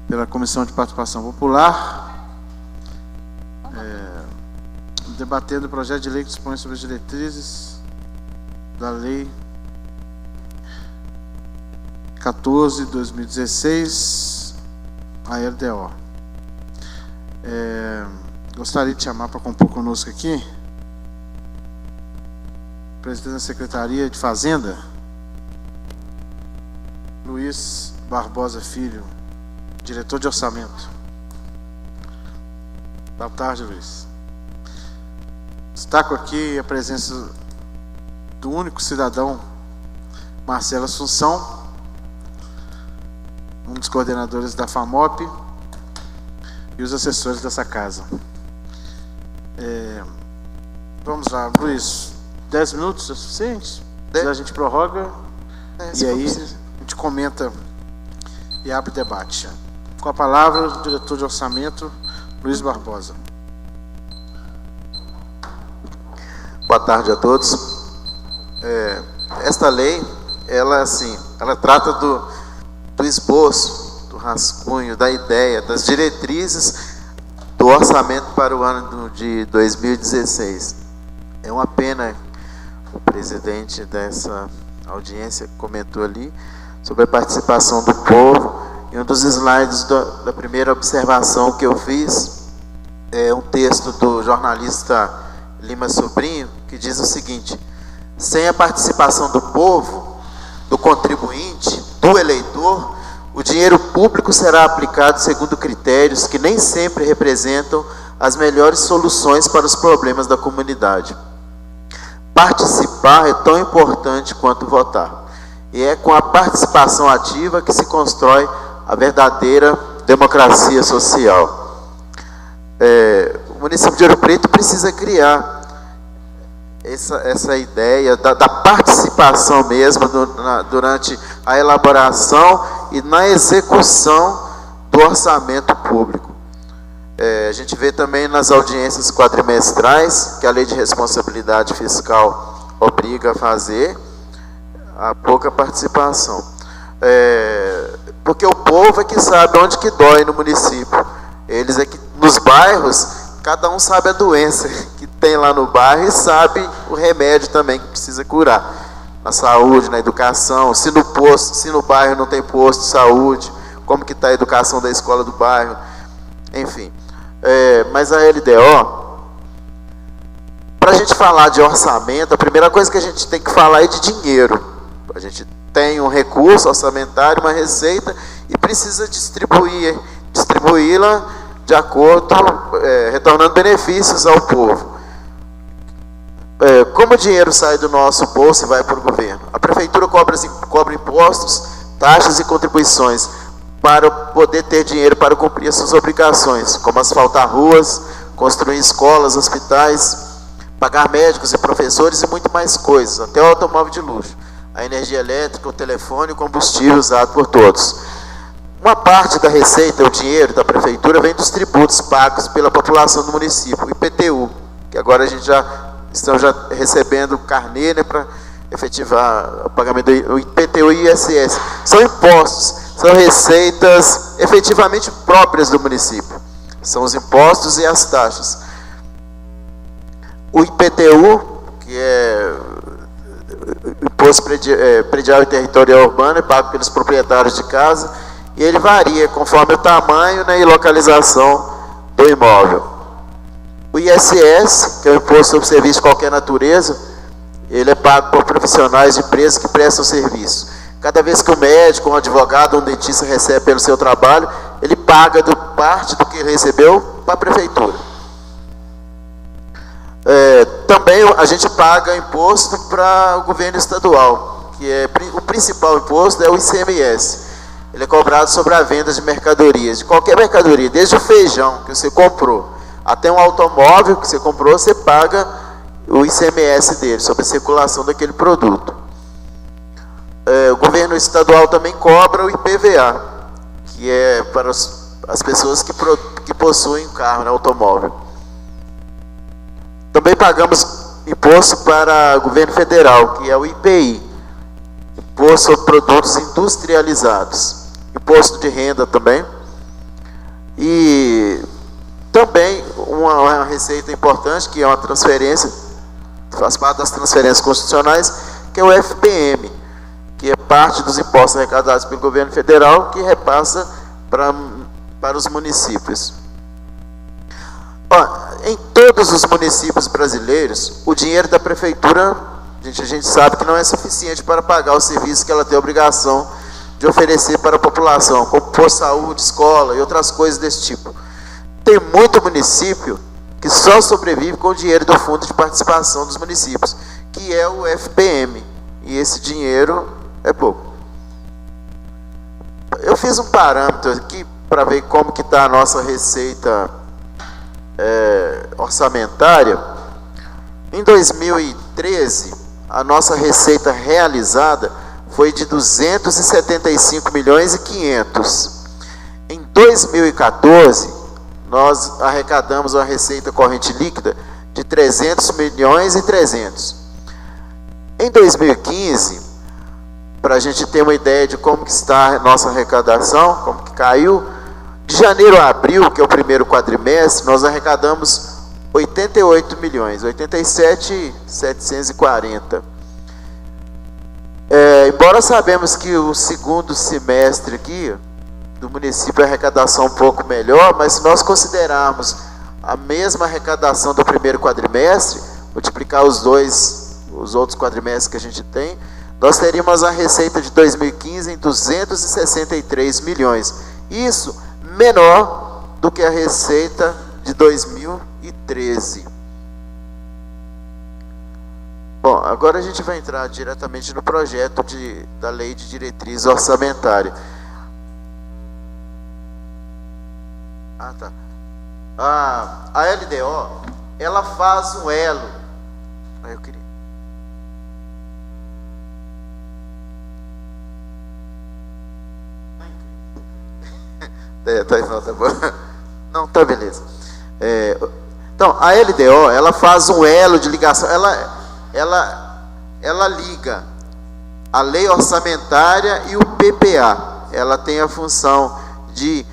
pela Comissão de Participação Popular, debatendo o projeto de lei que dispõe sobre as diretrizes da Lei 14/2016, a LDO. Gostaria de chamar para compor conosco aqui o presidente da Secretaria de Fazenda, Luiz Barbosa Filho, diretor de orçamento. Boa tarde, Luiz. Destaco aqui a presença do único cidadão, Marcelo Assunção, um dos coordenadores da FAMOP, e os assessores dessa casa. Vamos lá, Luiz, 10 minutos é suficiente? A gente prorroga e aí a gente comenta e abre debate. Com a palavra, o diretor de orçamento, Luiz Barbosa. Boa tarde a todos. Esta lei, ela trata do esboço, do rascunho, da ideia, das diretrizes do orçamento para o ano de 2016. É uma pena, o presidente dessa audiência comentou ali sobre a participação do povo, e um dos slides da primeira observação que eu fiz é um texto do jornalista Lima Sobrinho, que diz o seguinte: sem a participação do povo, do contribuinte, do eleitor, o dinheiro público será aplicado segundo critérios que nem sempre representam as melhores soluções para os problemas da comunidade. Participar é tão importante quanto votar. E é com a participação ativa que se constrói a verdadeira democracia social. O município de Ouro Preto precisa criar essa ideia da participação mesmo durante a elaboração e na execução do orçamento público. A gente vê também nas audiências quadrimestrais que a Lei de Responsabilidade Fiscal obriga a fazer a pouca participação. Porque o povo é que sabe onde que dói no município. Eles é que, nos bairros, cada um sabe a doença que tem lá no bairro e sabe o remédio também que precisa curar. Na saúde, na educação, se no bairro não tem posto de saúde, como que está a educação da escola do bairro, enfim. Mas a LDO, para a gente falar de orçamento, a primeira coisa que a gente tem que falar é de dinheiro. A gente tem um recurso orçamentário, uma receita, e precisa distribuí-la de acordo, retornando benefícios ao povo. Como o dinheiro sai do nosso bolso e vai para o governo? A prefeitura cobra impostos, taxas e contribuições para poder ter dinheiro para cumprir as suas obrigações, como asfaltar ruas, construir escolas, hospitais, pagar médicos e professores e muito mais coisas, até o automóvel de luxo, a energia elétrica, o telefone e o combustível usado por todos. Uma parte da receita, o dinheiro da prefeitura, vem dos tributos pagos pela população do município, o IPTU, que agora a gente estão recebendo o carnê, né, para efetivar o pagamento do IPTU e ISS. São impostos, são receitas efetivamente próprias do município. São os impostos e as taxas. O IPTU, que é Imposto Predial e Territorial Urbano, é pago pelos proprietários de casa, e ele varia conforme o tamanho, né, e localização do imóvel. O ISS, que é o Imposto sobre Serviço de Qualquer Natureza, ele é pago por profissionais de empresas que prestam serviço. Cada vez que um médico, um advogado, um dentista recebe pelo seu trabalho, ele paga parte do que recebeu para a prefeitura. Também a gente paga imposto para o governo estadual, que é o principal imposto é o ICMS. Ele é cobrado sobre a venda de mercadorias, de qualquer mercadoria, desde o feijão que você comprou, até um automóvel que você comprou, você paga o ICMS dele, sobre a circulação daquele produto. O governo estadual também cobra o IPVA, que é para as pessoas que possuem um carro, né, automóvel. Também pagamos imposto para o governo federal, que é o IPI, Imposto sobre Produtos Industrializados. Imposto de renda também. E também uma receita importante, que é uma transferência, faz parte das transferências constitucionais, que é o FPM, que é parte dos impostos arrecadados pelo governo federal, que repassa para os municípios. Em todos os municípios brasileiros, o dinheiro da prefeitura, a gente sabe que não é suficiente para pagar os serviços que ela tem a obrigação de oferecer para a população, como posto de saúde, escola e outras coisas desse tipo. Tem muito município que só sobrevive com o dinheiro do Fundo de Participação dos Municípios, que é o FPM, e esse dinheiro é pouco. Eu fiz um parâmetro aqui para ver como que está a nossa receita orçamentária. Em 2013, a nossa receita realizada foi de 275 milhões e 500. Em 2014, nós arrecadamos uma receita corrente líquida de 300 milhões e 300. Em 2015, para a gente ter uma ideia de como que está a nossa arrecadação, como que caiu, de janeiro a abril, que é o primeiro quadrimestre, nós arrecadamos 88 milhões, 87.740. Embora sabemos que o segundo semestre aqui do município é arrecadação um pouco melhor, mas se nós considerarmos a mesma arrecadação do primeiro quadrimestre, multiplicar os outros quadrimestres que a gente tem, nós teríamos a receita de 2015 em 263 milhões. Isso menor do que a receita de 2013. Bom, agora a gente vai entrar diretamente no projeto da Lei de Diretriz Orçamentária. A LDO, ela faz um elo. Eu queria. Tá bom. Não, tá beleza. Então, a LDO, ela faz um elo de ligação. Ela liga a lei orçamentária e o PPA. Ela tem a função de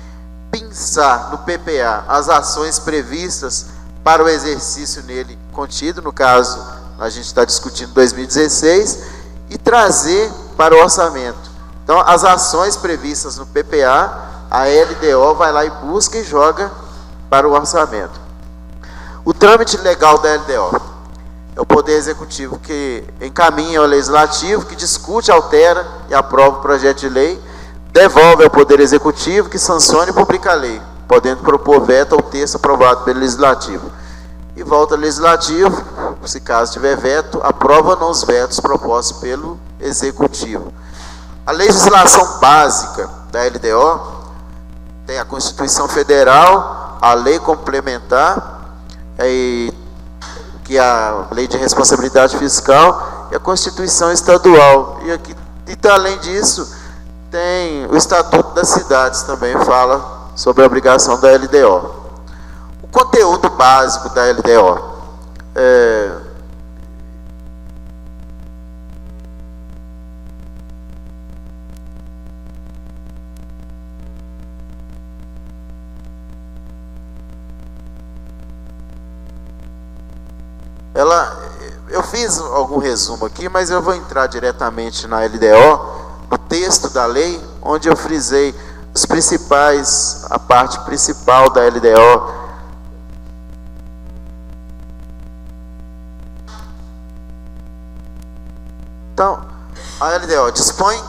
pensar no PPA as ações previstas para o exercício nele contido, no caso, a gente está discutindo 2016, e trazer para o orçamento. Então, as ações previstas no PPA, a LDO vai lá e busca e joga para o orçamento. O trâmite legal da LDO é o Poder Executivo que encaminha ao Legislativo, que discute, altera e aprova o projeto de lei, devolve ao Poder Executivo, que sanciona e publica a lei, podendo propor veto ao texto aprovado pelo Legislativo. E volta ao Legislativo, se caso tiver veto, aprova ou não os vetos propostos pelo Executivo. A legislação básica da LDO tem a Constituição Federal, a Lei Complementar, que é a Lei de Responsabilidade Fiscal, e a Constituição Estadual. E além disso, tem o Estatuto das Cidades, também fala sobre a obrigação da LDO. O conteúdo básico da LDO eu fiz algum resumo aqui, mas eu vou entrar diretamente na LDO, no texto da lei, onde eu frisei a parte principal da LDO. Então, a LDO dispõe,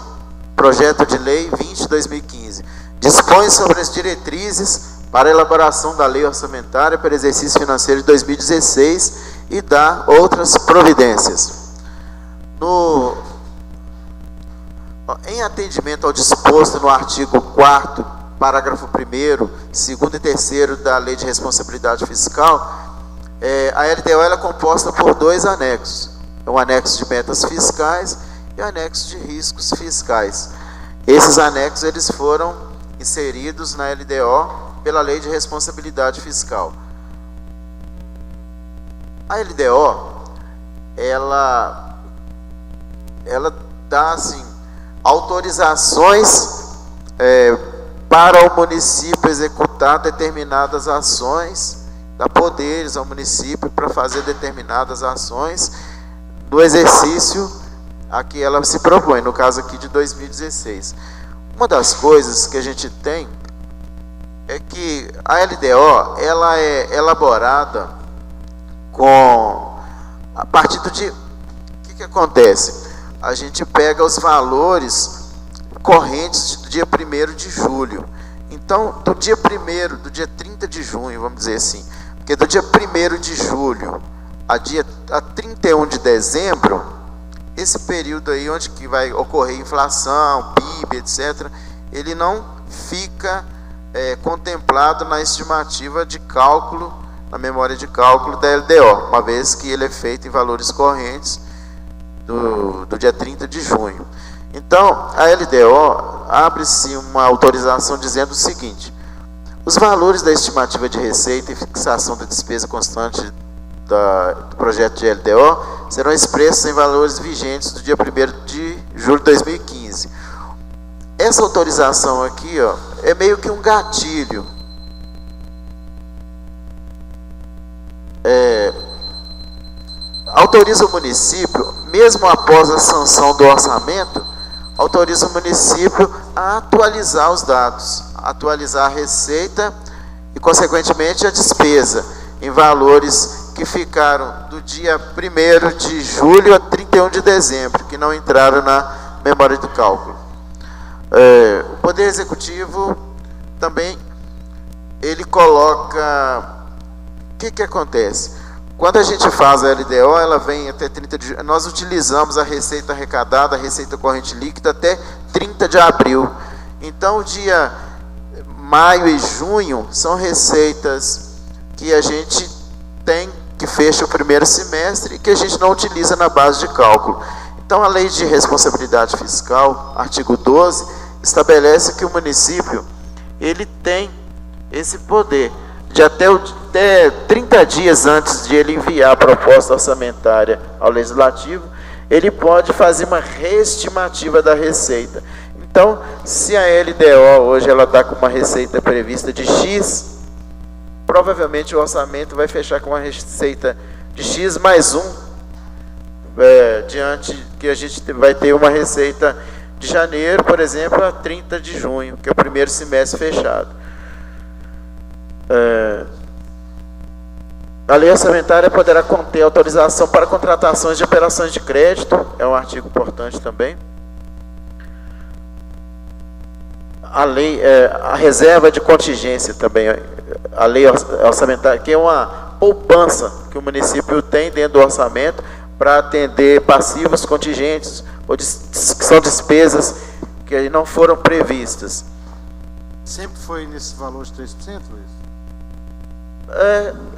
projeto de lei 20/2015, dispõe sobre as diretrizes para a elaboração da lei orçamentária para exercício financeiro de 2016 e dá outras providências. Em atendimento ao disposto no artigo 4º, parágrafo 1º, 2º e 3º da Lei de Responsabilidade Fiscal, a LDO é composta por dois anexos. Um anexo de metas fiscais e um anexo de riscos fiscais. Esses anexos eles foram inseridos na LDO pela Lei de Responsabilidade Fiscal. A LDO, ela dá, assim, autorizações para o município executar determinadas ações, dá poderes ao município para fazer determinadas ações no exercício a que ela se propõe, no caso aqui de 2016. Uma das coisas que a gente tem é que a LDO ela é elaborada a partir do dia... O que acontece? A gente pega os valores correntes do dia 1º de julho. Então, do dia 30 de junho, vamos dizer assim, porque do dia 1º de julho a 31 de dezembro, esse período aí onde que vai ocorrer inflação, PIB, etc., ele não fica contemplado na estimativa de cálculo, na memória de cálculo da LDO, uma vez que ele é feito em valores correntes do dia 30 de junho. Então, a LDO abre-se uma autorização dizendo o seguinte: os valores da estimativa de receita e fixação da despesa constante do projeto de LDO serão expressos em valores vigentes do dia 1º de julho de 2015. Essa autorização aqui, ó, é meio que um gatilho. Autoriza o município, mesmo após a sanção do orçamento, autoriza o município a atualizar os dados, atualizar a receita e, consequentemente, a despesa em valores que ficaram do dia 1º de julho a 31 de dezembro, que não entraram na memória de cálculo. O Poder Executivo também, ele coloca... O que acontece? Quando a gente faz a LDO, ela vem até 30 de julho. Nós utilizamos a receita arrecadada, a receita corrente líquida, até 30 de abril. Então, o dia maio e junho são receitas que a gente tem, que fecha o primeiro semestre e que a gente não utiliza na base de cálculo. Então, a Lei de Responsabilidade Fiscal, artigo 12, estabelece que o município ele tem esse poder de até 30 dias antes de ele enviar a proposta orçamentária ao Legislativo, ele pode fazer uma reestimativa da receita. Então, se a LDO hoje ela está com uma receita prevista de X, provavelmente o orçamento vai fechar com uma receita de X mais 1, diante que a gente vai ter uma receita de janeiro, por exemplo, a 30 de junho, que é o primeiro semestre fechado. A lei orçamentária poderá conter autorização para contratações de operações de crédito, é um artigo importante também. A reserva de contingência também, a lei orçamentária, que é uma poupança que o município tem dentro do orçamento para atender passivos contingentes, ou que são despesas que não foram previstas. Sempre foi nesse valor de 3%, Luiz?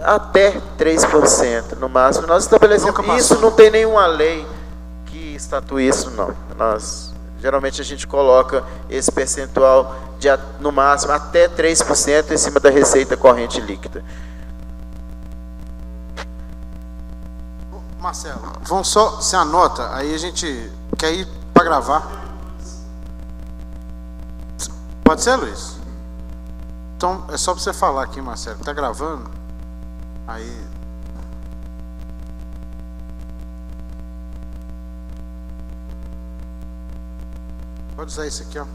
Até 3% no máximo. Nós estabelecemos isso, não tem nenhuma lei que estatue isso, não. Geralmente a gente coloca esse percentual de no máximo até 3% em cima da receita corrente líquida. Marcelo, vamos só, se anota, aí a gente quer ir para gravar. Pode ser, Luiz? Então, é só para você falar aqui, Marcelo, que está gravando. Aí. Pode usar isso aqui, ó.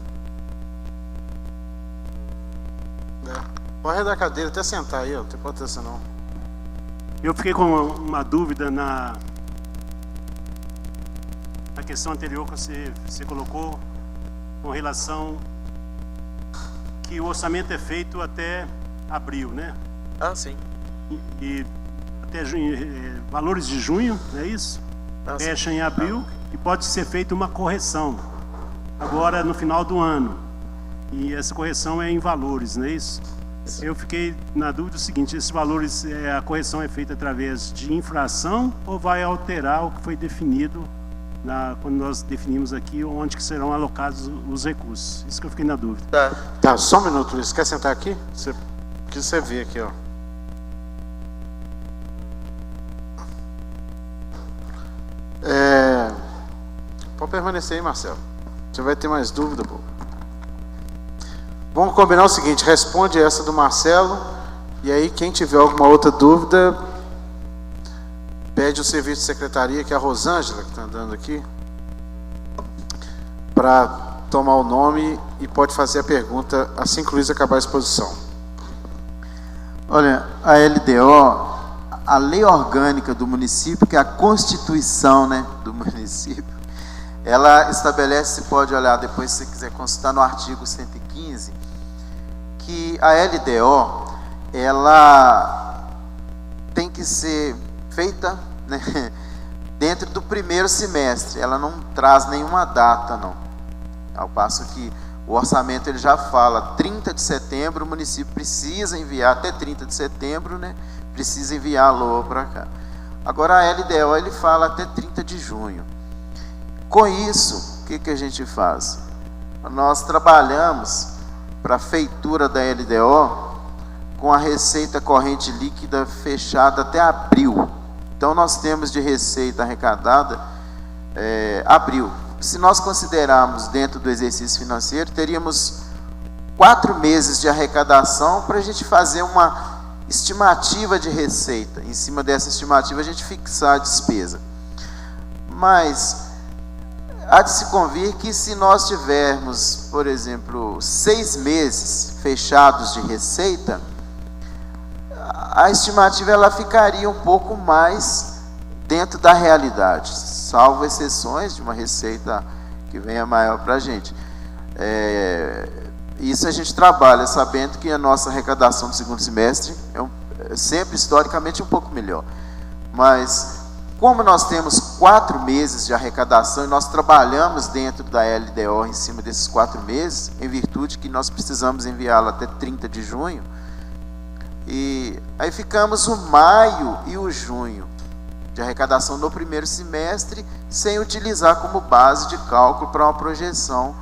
Pode arredar a cadeira, até sentar aí, ó. Não tem importância não. Eu fiquei com uma dúvida na questão anterior que você colocou com relação que o orçamento é feito até abril, né? Sim. E até junho, valores de junho, não é isso? Fecha em abril e pode ser feita uma correção agora no final do ano. E essa correção é em valores, não é isso? Eu fiquei na dúvida do seguinte: esses valores, a correção é feita através de inflação ou vai alterar o que foi definido quando nós definimos aqui onde que serão alocados os recursos? Isso que eu fiquei na dúvida. Tá, só um minuto, Luiz. Quer sentar aqui? Que você vê aqui, ó. Pode permanecer aí, Marcelo. Você vai ter mais dúvida, pô. Vamos combinar o seguinte, responde essa do Marcelo, e aí quem tiver alguma outra dúvida, pede o serviço de secretaria, que é a Rosângela, que está andando aqui, para tomar o nome e pode fazer a pergunta assim que o Luiz acabar a exposição. Olha, a LDO, a lei orgânica do município, que é a constituição, né, do município, ela estabelece, você pode olhar depois se você quiser consultar no artigo 115, que a LDO, ela tem que ser feita, né, dentro do primeiro semestre, ela não traz nenhuma data, não. Ao passo que o orçamento ele já fala 30 de setembro, o município precisa enviar, até 30 de setembro, né, precisa enviar a LOA para cá. Agora a LDO ele fala até 30 de junho. Com isso, o que a gente faz? Nós trabalhamos para a feitura da LDO com a receita corrente líquida fechada até abril. Então nós temos de receita arrecadada abril. Se nós considerarmos dentro do exercício financeiro, teríamos 4 meses de arrecadação para a gente fazer uma estimativa de receita. Em cima dessa estimativa a gente fixar a despesa. Mas há de se convir que se nós tivermos, por exemplo, 6 meses fechados de receita, a estimativa ela ficaria um pouco mais dentro da realidade, salvo exceções de uma receita que venha maior para a gente. Isso a gente trabalha sabendo que a nossa arrecadação do segundo semestre é sempre historicamente um pouco melhor. Mas como nós temos 4 meses de arrecadação e nós trabalhamos dentro da LDO em cima desses 4 meses, em virtude que nós precisamos enviá-la até 30 de junho, e aí ficamos o maio e o junho de arrecadação no primeiro semestre, sem utilizar como base de cálculo para uma projeção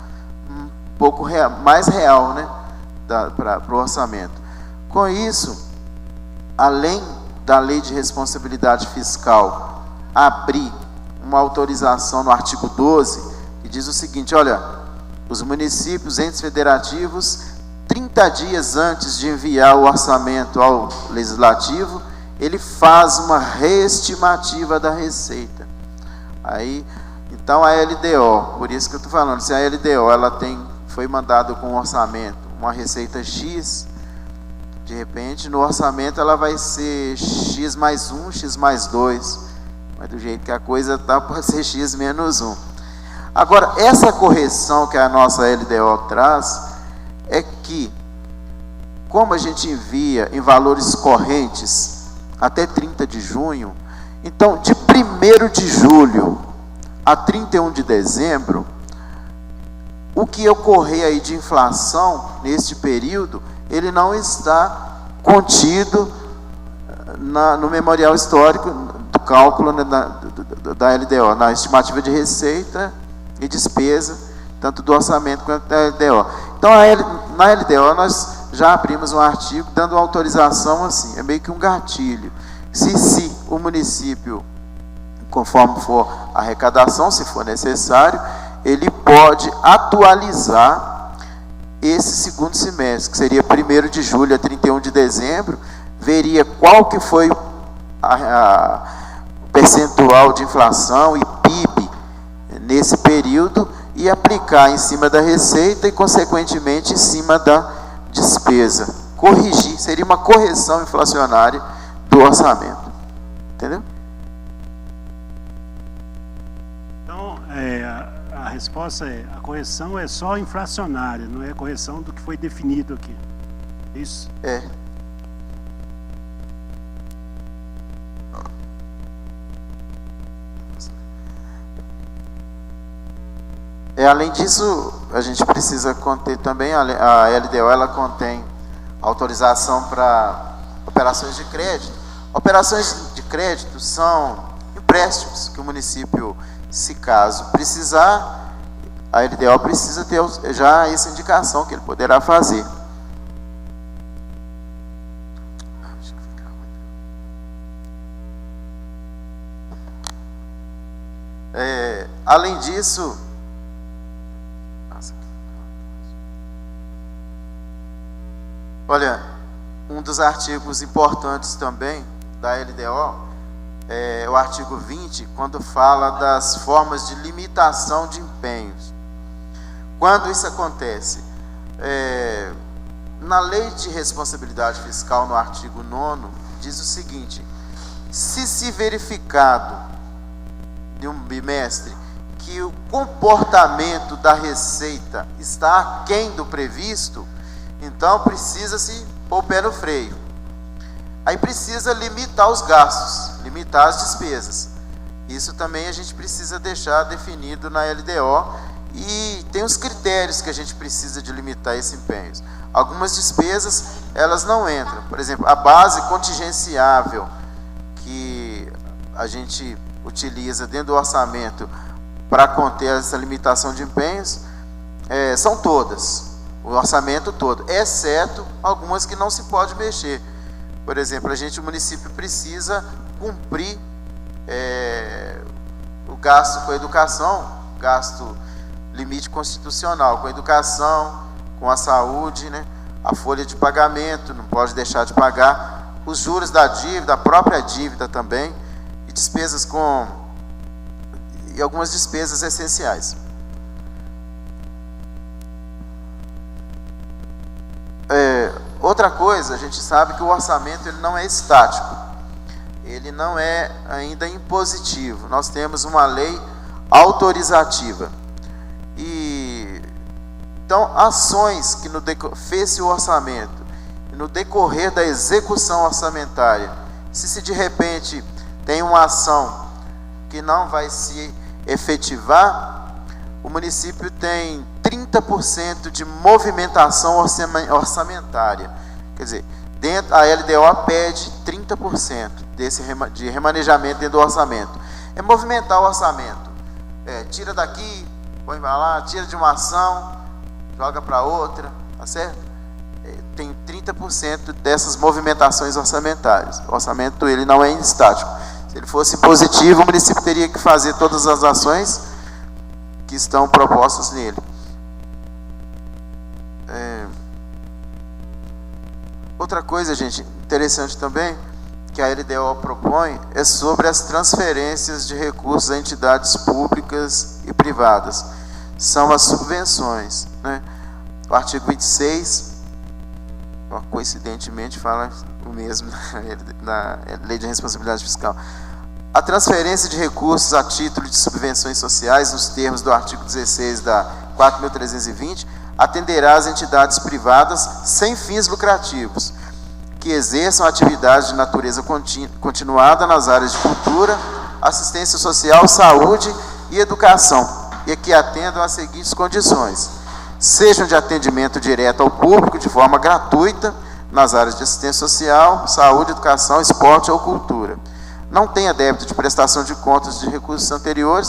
um pouco mais real, né, para o orçamento. Com isso, além da lei de responsabilidade fiscal abrir uma autorização no artigo 12, que diz o seguinte: olha, os municípios, entes federativos, 30 dias antes de enviar o orçamento ao legislativo, ele faz uma reestimativa da receita. Aí, então a LDO, por isso que eu estou falando, se a LDO ela foi mandada com um orçamento, uma receita X, de repente no orçamento ela vai ser X mais 1, X mais 2, mas do jeito que a coisa está, pode ser X menos 1. Agora, essa correção que a nossa LDO traz é que, como a gente envia em valores correntes até 30 de junho, então de 1º de julho a 31 de dezembro, o que ocorrer aí de inflação neste período, ele não está contido no memorial histórico do cálculo, né, da LDO, na estimativa de receita e despesa, tanto do orçamento quanto da LDO. Então, na LDO, nós já abrimos um artigo dando autorização assim, é meio que um gatilho. Se o município, conforme for a arrecadação, se for necessário, ele pode atualizar esse segundo semestre, que seria 1º de julho a 31 de dezembro, veria qual que foi a percentual de inflação e PIB nesse período e aplicar em cima da receita e, consequentemente, em cima da despesa. Corrigir, seria uma correção inflacionária do orçamento. Entendeu? Então, a resposta é: a correção é só inflacionária, não é a correção do que foi definido aqui. Isso? Além disso, a gente precisa conter também, a LDO ela contém autorização para operações de crédito. Operações de crédito são empréstimos que o município, se caso precisar, a LDO precisa ter já essa indicação que ele poderá fazer. Além disso, Olha, um dos artigos importantes também da LDO é o artigo 20, quando fala das formas de limitação de empenhos. Quando isso acontece? Na Lei de Responsabilidade Fiscal, no artigo 9º, diz o seguinte: se verificado de um bimestre que o comportamento da receita está aquém do previsto, então precisa-se pôr o pé no freio. Aí precisa limitar os gastos, limitar as despesas. Isso também a gente precisa deixar definido na LDO, e tem os critérios que a gente precisa de limitar esses empenhos. Algumas despesas, elas não entram. Por exemplo, a base contingenciável que a gente utiliza dentro do orçamento para conter essa limitação de empenhos, são todas, o orçamento todo, exceto algumas que não se pode mexer. Por exemplo, o município precisa cumprir o gasto com a educação, gasto limite constitucional, com a educação, com a saúde, né? A folha de pagamento, não pode deixar de pagar, os juros da dívida, a própria dívida também, e despesas e algumas despesas essenciais. Outra coisa, a gente sabe que o orçamento ele não é estático, ele não é ainda impositivo. Nós temos uma lei autorizativa. Então, ações que fez o orçamento, e no decorrer da execução orçamentária, se de repente tem uma ação que não vai se efetivar, o município tem 30% de movimentação orçamentária. Quer dizer, a LDO pede 30% de remanejamento dentro do orçamento. É movimentar o orçamento. Tira daqui, põe para lá, tira de uma ação, joga para outra, tá certo? Tem 30% dessas movimentações orçamentárias. O orçamento ele não é estático. Se ele fosse positivo, o município teria que fazer todas as ações que estão propostas nele. Outra coisa, gente, interessante também, que a LDO propõe, é sobre as transferências de recursos a entidades públicas e privadas. São as subvenções, né? O artigo 26, coincidentemente, fala o mesmo na Lei de Responsabilidade Fiscal. A transferência de recursos a título de subvenções sociais, nos termos do artigo 16 da 4.320, atenderá às entidades privadas sem fins lucrativos, que exerçam atividade de natureza continuada nas áreas de cultura, assistência social, saúde e educação, e que atendam às seguintes condições: sejam de atendimento direto ao público de forma gratuita nas áreas de assistência social, saúde, educação, esporte ou cultura. Não tenha débito de prestação de contas de recursos anteriores.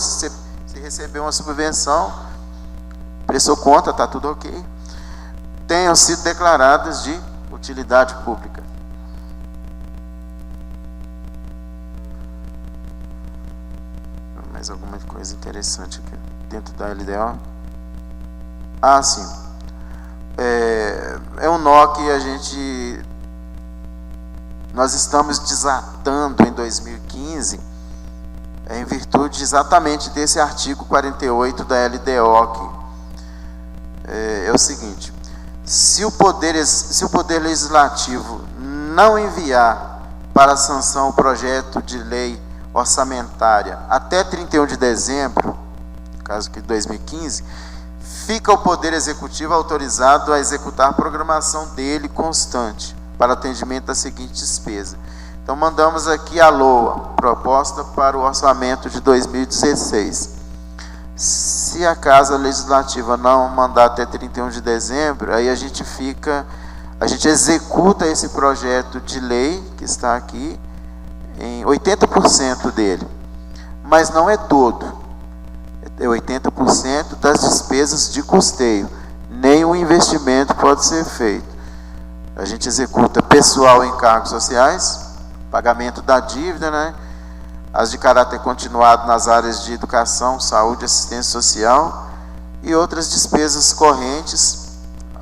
Se recebeu uma subvenção, prestou conta, está tudo ok. Tenham sido declaradas de utilidade pública. Mais alguma coisa interessante aqui dentro da LDO? Sim. É um nó que nós estamos desatando em 2015, em virtude exatamente desse artigo 48 da LDO aqui. É o seguinte: se o Poder Legislativo não enviar para a sanção o projeto de lei orçamentária até 31 de dezembro, no caso aqui de 2015, fica o Poder Executivo autorizado a executar a programação dele constante para atendimento da seguinte despesa. Então, mandamos aqui a LOA, proposta para o orçamento de 2016. Se a Casa Legislativa não mandar até 31 de dezembro, aí a gente executa esse projeto de lei que está aqui em 80% dele, mas não é todo. É 80% das despesas de custeio. Nenhum investimento pode ser feito. A gente executa pessoal e encargos sociais, pagamento da dívida, né? As de caráter continuado nas áreas de educação, saúde, assistência social e outras despesas correntes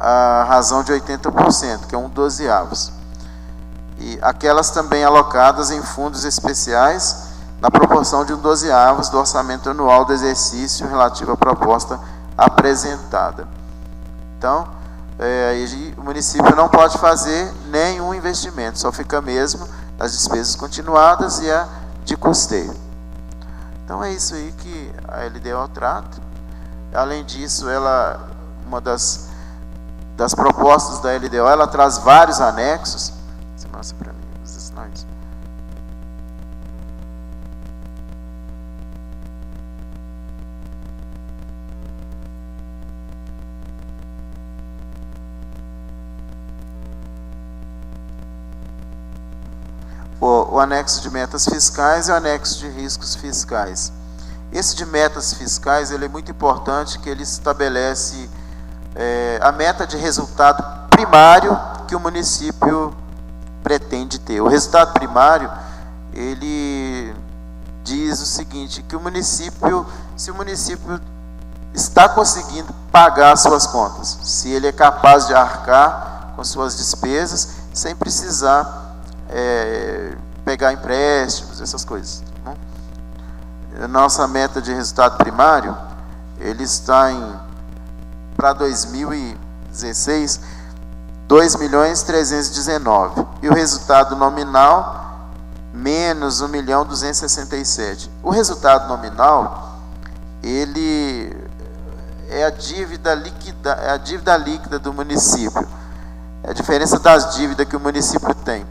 a razão de 80%, que é 1/12. E aquelas também alocadas em fundos especiais, na proporção de 1/12 do orçamento anual do exercício relativo à proposta apresentada. Então, o município não pode fazer nenhum investimento, só fica mesmo as despesas continuadas e a de custeio. Então é isso aí que a LDO trata. Além disso, uma das propostas da LDO, ela traz vários anexos. Você mostra para mim os slides. O anexo de metas fiscais e o anexo de riscos fiscais. Esse de metas fiscais, ele é muito importante, que ele estabelece a meta de resultado primário que o município pretende ter. O resultado primário, ele diz o seguinte, que se o município está conseguindo pagar as suas contas, se ele é capaz de arcar com suas despesas, sem precisar pegar empréstimos, essas coisas. Tá bom? A nossa meta de resultado primário, ele está para 2016, 2.319.000. E o resultado nominal, menos 1.267.000. O resultado nominal, ele é a dívida líquida do município. É a diferença das dívidas que o município tem.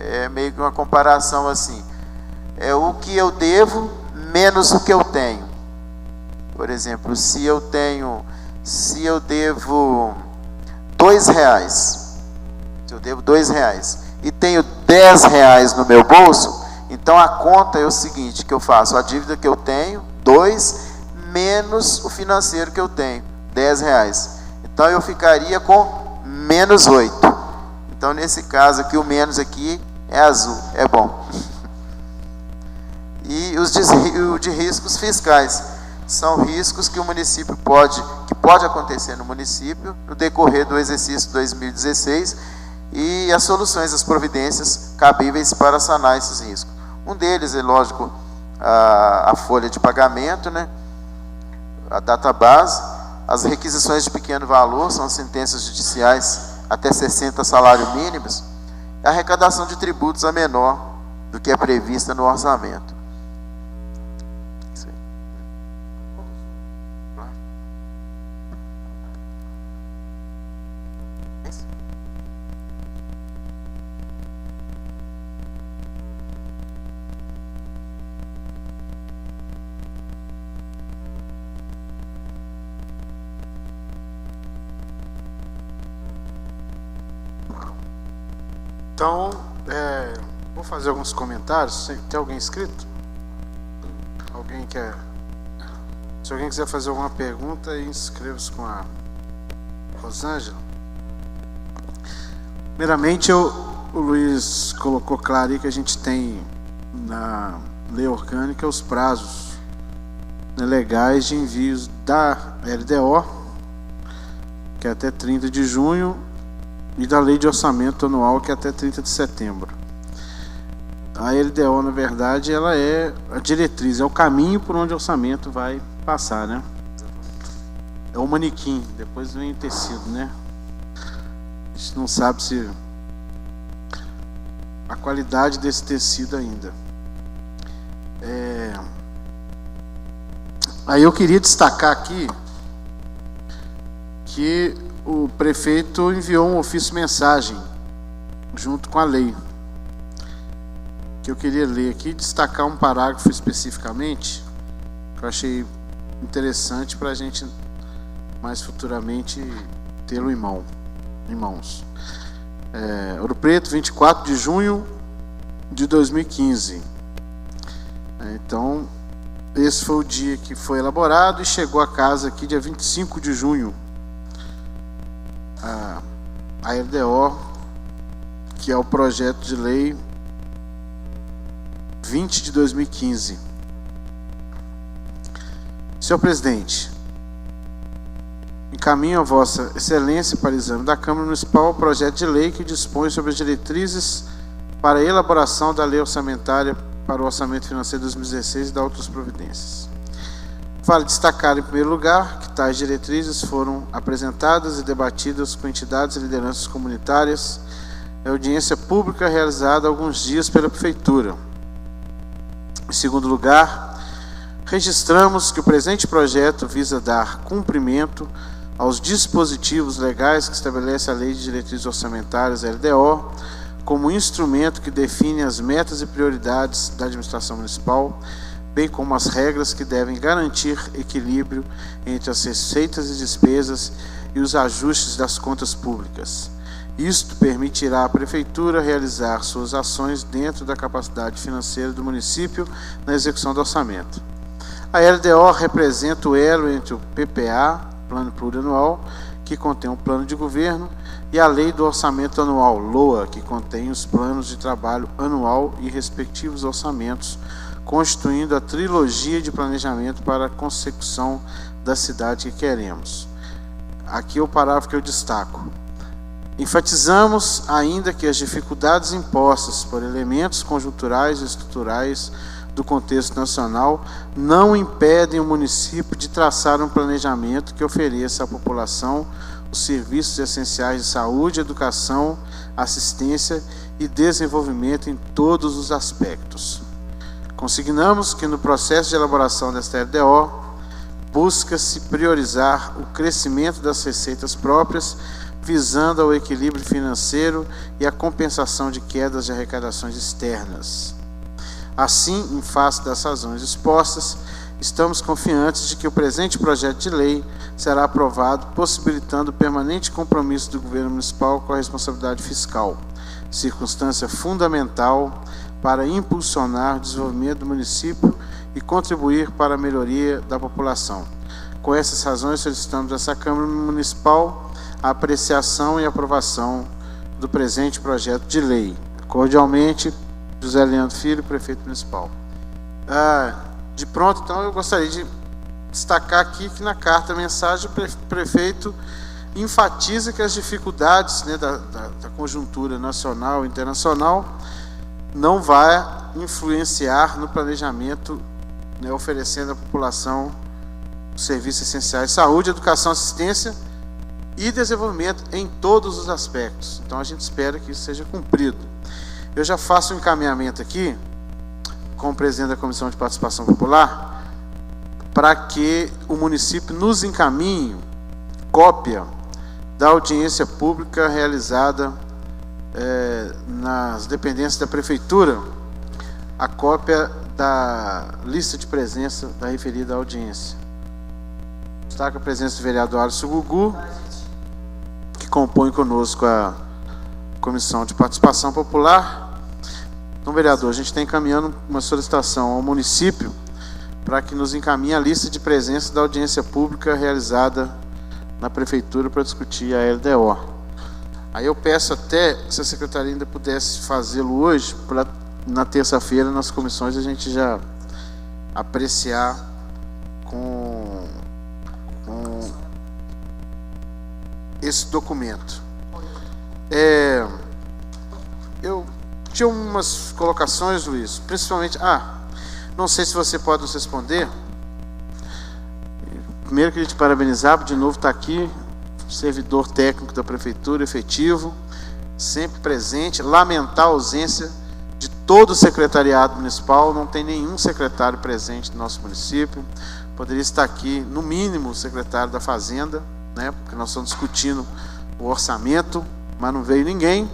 É meio que uma comparação assim. É o que eu devo menos o que eu tenho. Por exemplo, se eu devo R$2, se eu devo R$2 e tenho R$10 no meu bolso, então a conta é o seguinte, que eu faço a dívida que eu tenho, 2, menos o financeiro que eu tenho, R$10. Então eu ficaria com menos 8. Então nesse caso aqui, o menos aqui é azul, é bom. E o de riscos fiscais. São riscos que o município pode acontecer no município no decorrer do exercício 2016 e as soluções, as providências cabíveis para sanar esses riscos. Um deles é, lógico, a folha de pagamento, né? A database, as requisições de pequeno valor, são sentenças judiciais até 60 salários mínimos, a arrecadação de tributos a menor do que é prevista no orçamento. Então, vou fazer alguns comentários. Tem alguém inscrito? Alguém quer? Se alguém quiser fazer alguma pergunta, inscreva-se com a Rosângela. Primeiramente, o Luiz colocou claro aí que a gente tem na lei orgânica os prazos, né, legais de envios da LDO, que é até 30 de junho, e da lei de orçamento anual, que é até 30 de setembro. A LDO, na verdade, ela é a diretriz, é o caminho por onde o orçamento vai passar, né? É o manequim, depois vem o tecido, né? A gente não sabe se a qualidade desse tecido ainda. Aí eu queria destacar aqui que o prefeito enviou um ofício-mensagem junto com a lei, que eu queria ler aqui, destacar um parágrafo especificamente, que eu achei interessante para a gente mais futuramente tê-lo em mãos. Ouro Preto, 24 de junho de 2015. Então, esse foi o dia que foi elaborado e chegou a casa aqui dia 25 de junho. A LDO, que é o projeto de lei 20 de 2015. Senhor presidente, Encaminho a Vossa Excelência para exame da Câmara Municipal o projeto de lei que dispõe sobre as diretrizes para a elaboração da lei orçamentária para o orçamento financeiro de 2016 e da outras providências. Vale destacar, em primeiro lugar, que tais diretrizes foram apresentadas e debatidas com entidades e lideranças comunitárias em audiência pública realizada há alguns dias pela Prefeitura. Em segundo lugar, registramos que o presente projeto visa dar cumprimento aos dispositivos legais que estabelece a Lei de Diretrizes Orçamentárias, LDO, como instrumento que define as metas e prioridades da administração municipal, bem como as regras que devem garantir equilíbrio entre as receitas e despesas e os ajustes das contas públicas. Isto permitirá à Prefeitura realizar suas ações dentro da capacidade financeira do município na execução do orçamento. A LDO representa o elo entre o PPA, Plano Plurianual, que contém um plano de governo, e a Lei do Orçamento Anual, LOA, que contém os planos de trabalho anual e respectivos orçamentos, constituindo a trilogia de planejamento para a consecução da cidade que queremos. Aqui é o parágrafo que eu destaco. Enfatizamos ainda que as dificuldades impostas por elementos conjunturais e estruturais do contexto nacional não impedem o município de traçar um planejamento que ofereça à população os serviços essenciais de saúde, educação, assistência e desenvolvimento em todos os aspectos. Consignamos que no processo de elaboração desta LDO, busca-se priorizar o crescimento das receitas próprias, visando ao equilíbrio financeiro e a compensação de quedas de arrecadações externas. Assim, em face das razões expostas, estamos confiantes de que o presente projeto de lei será aprovado, possibilitando o permanente compromisso do governo municipal com a responsabilidade fiscal, circunstância fundamental para impulsionar o desenvolvimento do município e contribuir para a melhoria da população. Com essas razões, solicitamos dessa Câmara Municipal a apreciação e aprovação do presente projeto de lei. Cordialmente, José Leandro Filho, Prefeito Municipal. De pronto, então, eu gostaria de destacar aqui que na carta-mensagem o prefeito enfatiza que as dificuldades, né, da conjuntura nacional e internacional não vai influenciar no planejamento, né, oferecendo à população serviços essenciais de saúde, educação, assistência e desenvolvimento em todos os aspectos. Então a gente espera que isso seja cumprido. Eu já faço um encaminhamento aqui com o presidente da Comissão de Participação Popular para que o município nos encaminhe cópia da audiência pública realizada nas dependências da Prefeitura, a cópia da lista de presença da referida audiência. Destaca a presença do vereador Alisson Gugu, que compõe conosco a Comissão de Participação Popular. Então, vereador, a gente está encaminhando uma solicitação ao município para que nos encaminhe a lista de presença da audiência pública realizada na Prefeitura para discutir a LDO. Aí eu peço até, se a Secretaria ainda pudesse fazê-lo hoje, para na terça-feira nas comissões a gente já apreciar com esse documento. Eu tinha umas colocações, Luiz, principalmente, não sei se você pode nos responder. Primeiro, queria te parabenizar, de novo está aqui, servidor técnico da Prefeitura, efetivo, sempre presente, lamentar a ausência de todo o secretariado municipal, não tem nenhum secretário presente no nosso município. Poderia estar aqui, no mínimo, o secretário da Fazenda, né, porque nós estamos discutindo o orçamento, mas não veio ninguém.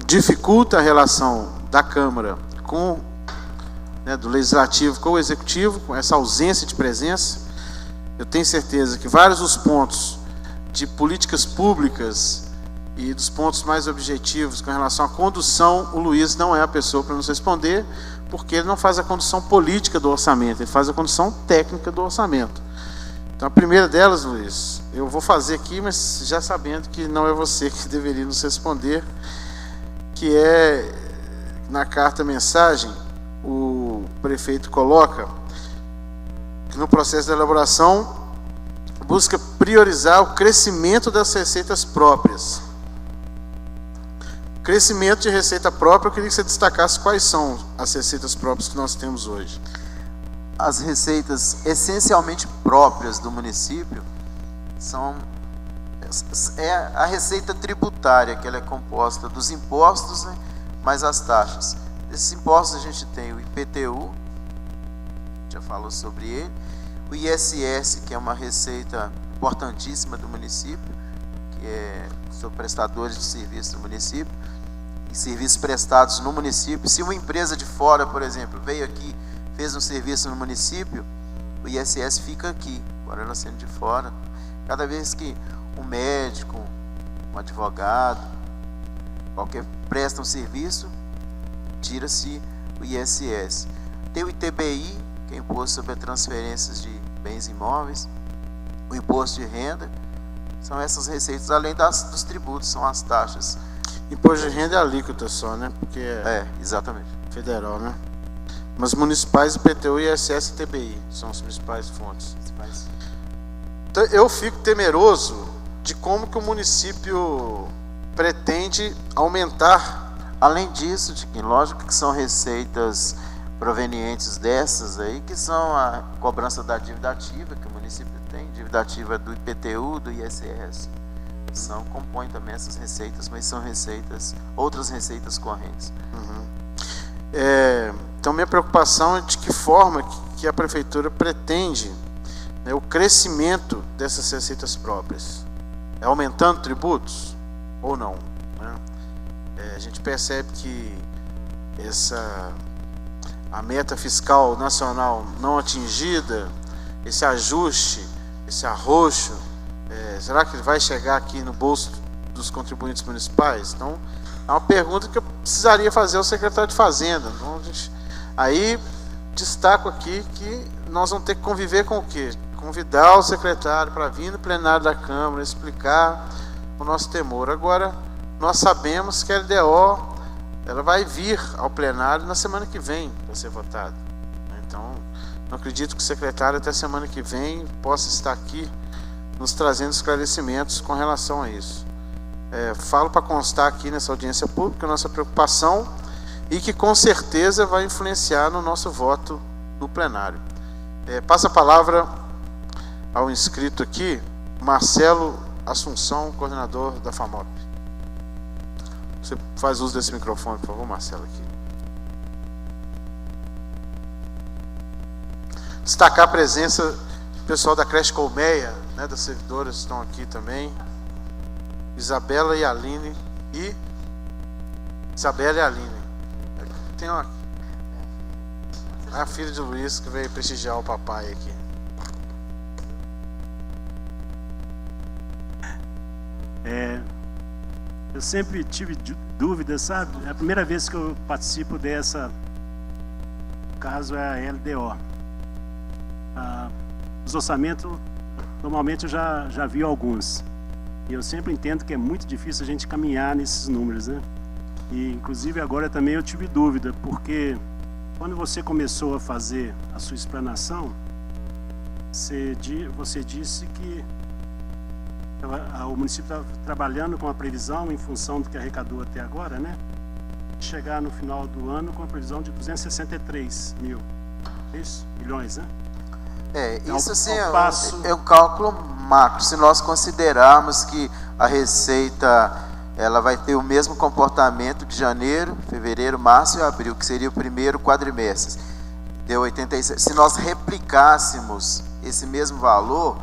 Dificulta a relação da Câmara com, né, do Legislativo com o Executivo, com essa ausência de presença. Eu tenho certeza que vários dos pontos de políticas públicas e dos pontos mais objetivos com relação à condução, o Luiz não é a pessoa para nos responder, porque ele não faz a condução política do orçamento, ele faz a condução técnica do orçamento. Então, a primeira delas, Luiz, eu vou fazer aqui, mas já sabendo que não é você que deveria nos responder, que é, na carta-mensagem, o prefeito coloca que no processo de elaboração busca priorizar o crescimento das receitas próprias. Crescimento de receita própria, eu queria que você destacasse quais são as receitas próprias que nós temos hoje. As receitas essencialmente próprias do município é a receita tributária, que ela é composta dos impostos, né, mais as taxas. Desses impostos a gente tem o IPTU, já falou sobre ele, o ISS, que é uma receita importantíssima do município, que são prestadores de serviços do município, e serviços prestados no município. Se uma empresa de fora, por exemplo, veio aqui, fez um serviço no município, o ISS fica aqui, agora ela sendo de fora. Cada vez que um médico, um advogado, qualquer presta um serviço, tira-se o ISS. Tem o ITBI, que é Imposto sobre Transferências de Bens Imóveis, o Imposto de Renda, são essas receitas, além dos tributos, são as taxas. Imposto de renda é alíquota só, né? Porque exatamente. Federal, né? Mas municipais, IPTU, ISS e TBI são as principais fontes. Então, eu fico temeroso de como que o município pretende aumentar. Além disso, Tiquinho, lógico que são receitas provenientes dessas aí, que são a cobrança da dívida ativa, que o município tem, dívida ativa do IPTU, do ISS. Compõem também essas receitas, mas são outras receitas correntes. Então, minha preocupação é de que forma que a prefeitura pretende, né, o crescimento dessas receitas próprias. É aumentando tributos ou não? Né? A gente percebe que a meta fiscal nacional não atingida, esse ajuste, esse arroxo, será que ele vai chegar aqui no bolso dos contribuintes municipais? Então, é uma pergunta que eu precisaria fazer ao secretário de Fazenda. Então, aí, destaco aqui que nós vamos ter que conviver com o quê? Convidar o secretário para vir no plenário da Câmara, explicar o nosso temor. Agora, nós sabemos que a LDO ela vai vir ao plenário na semana que vem para ser votada. Então, não acredito que o secretário até semana que vem possa estar aqui nos trazendo esclarecimentos com relação a isso. Falo para constar aqui nessa audiência pública a nossa preocupação e que com certeza vai influenciar no nosso voto no plenário. Passa a palavra ao inscrito aqui, Marcelo Assunção, coordenador da FAMOP. Você faz uso desse microfone, por favor, Marcelo, aqui. Destacar a presença do pessoal da creche Colmeia, né, das servidoras estão aqui também. Isabela e Aline. Tem a filha de Luiz que veio prestigiar o papai aqui. Eu sempre tive dúvidas, sabe? É a primeira vez que eu participo dessa, no caso é a LDO. Os orçamentos, normalmente eu já vi alguns. E eu sempre entendo que é muito difícil a gente caminhar nesses números, né? E, inclusive, agora também eu tive dúvida, porque quando você começou a fazer a sua explanação, você disse que o município está trabalhando com a previsão, em função do que arrecadou até agora, né? Chegar no final do ano com a previsão de 263 mil. Isso? Milhões, né? Isso assim é um cálculo macro. Se nós considerarmos que a receita ela vai ter o mesmo comportamento de janeiro, fevereiro, março e abril, que seria o primeiro quadrimestre, deu 87. Se nós replicássemos esse mesmo valor,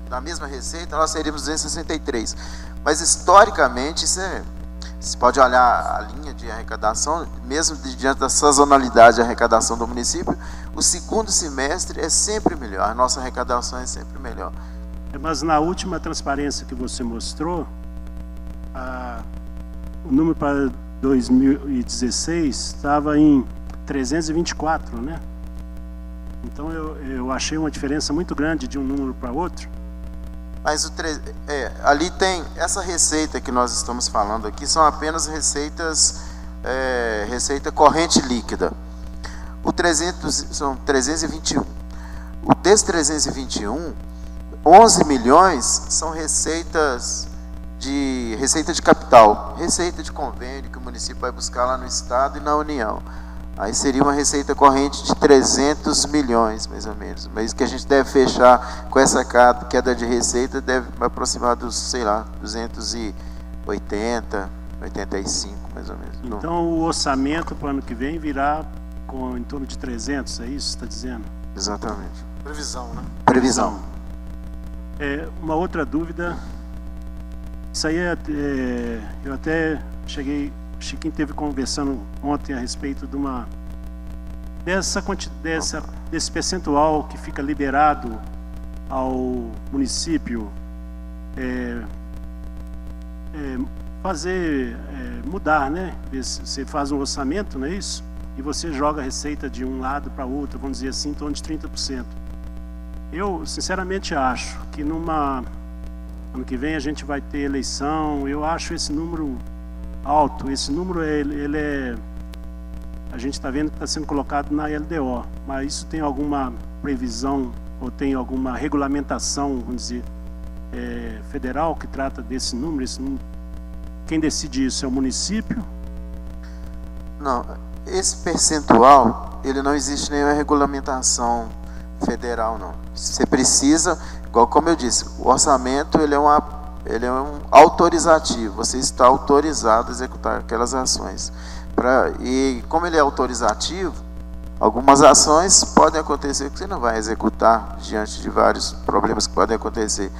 na mesma receita, nós teríamos 263. Mas historicamente, você pode olhar a linha de arrecadação, mesmo diante da sazonalidade de arrecadação do município, o segundo semestre é sempre melhor, a nossa arrecadação é sempre melhor. Mas na última transparência que você mostrou, o número para 2016 estava em 324, né? Então eu achei uma diferença muito grande de um número para outro. Mas ali tem essa receita que nós estamos falando aqui, são apenas receita corrente líquida. São 321. O desses 321, 11 milhões são receita de capital, receita de convênio que o município vai buscar lá no Estado e na União. Aí seria uma receita corrente de 300 milhões, mais ou menos. Mas que a gente deve fechar com essa queda de receita, deve aproximar dos, sei lá, 280, 85, mais ou menos. Então o orçamento para o ano que vem virá em torno de 300, é isso que você está dizendo? Exatamente. Previsão, né? Previsão. Uma outra dúvida, isso aí eu até cheguei, o Chiquinho esteve conversando ontem a respeito de desse percentual que fica liberado ao município mudar, né? Você faz um orçamento, não é isso? E você joga a receita de um lado para o outro, vamos dizer assim, em torno de 30%. Eu, sinceramente, acho que ano que vem a gente vai ter eleição. Eu acho esse número alto. Esse número, a gente está vendo que está sendo colocado na LDO, mas isso tem alguma previsão ou tem alguma regulamentação, vamos dizer, federal que trata desse número? Quem decide isso é o município? Não, esse percentual, ele não existe nenhuma regulamentação federal, não. Você precisa, igual como eu disse, o orçamento ele é um autorizativo. Você está autorizado a executar aquelas ações. E como ele é autorizativo, algumas ações podem acontecer que você não vai executar diante de vários problemas que podem acontecer.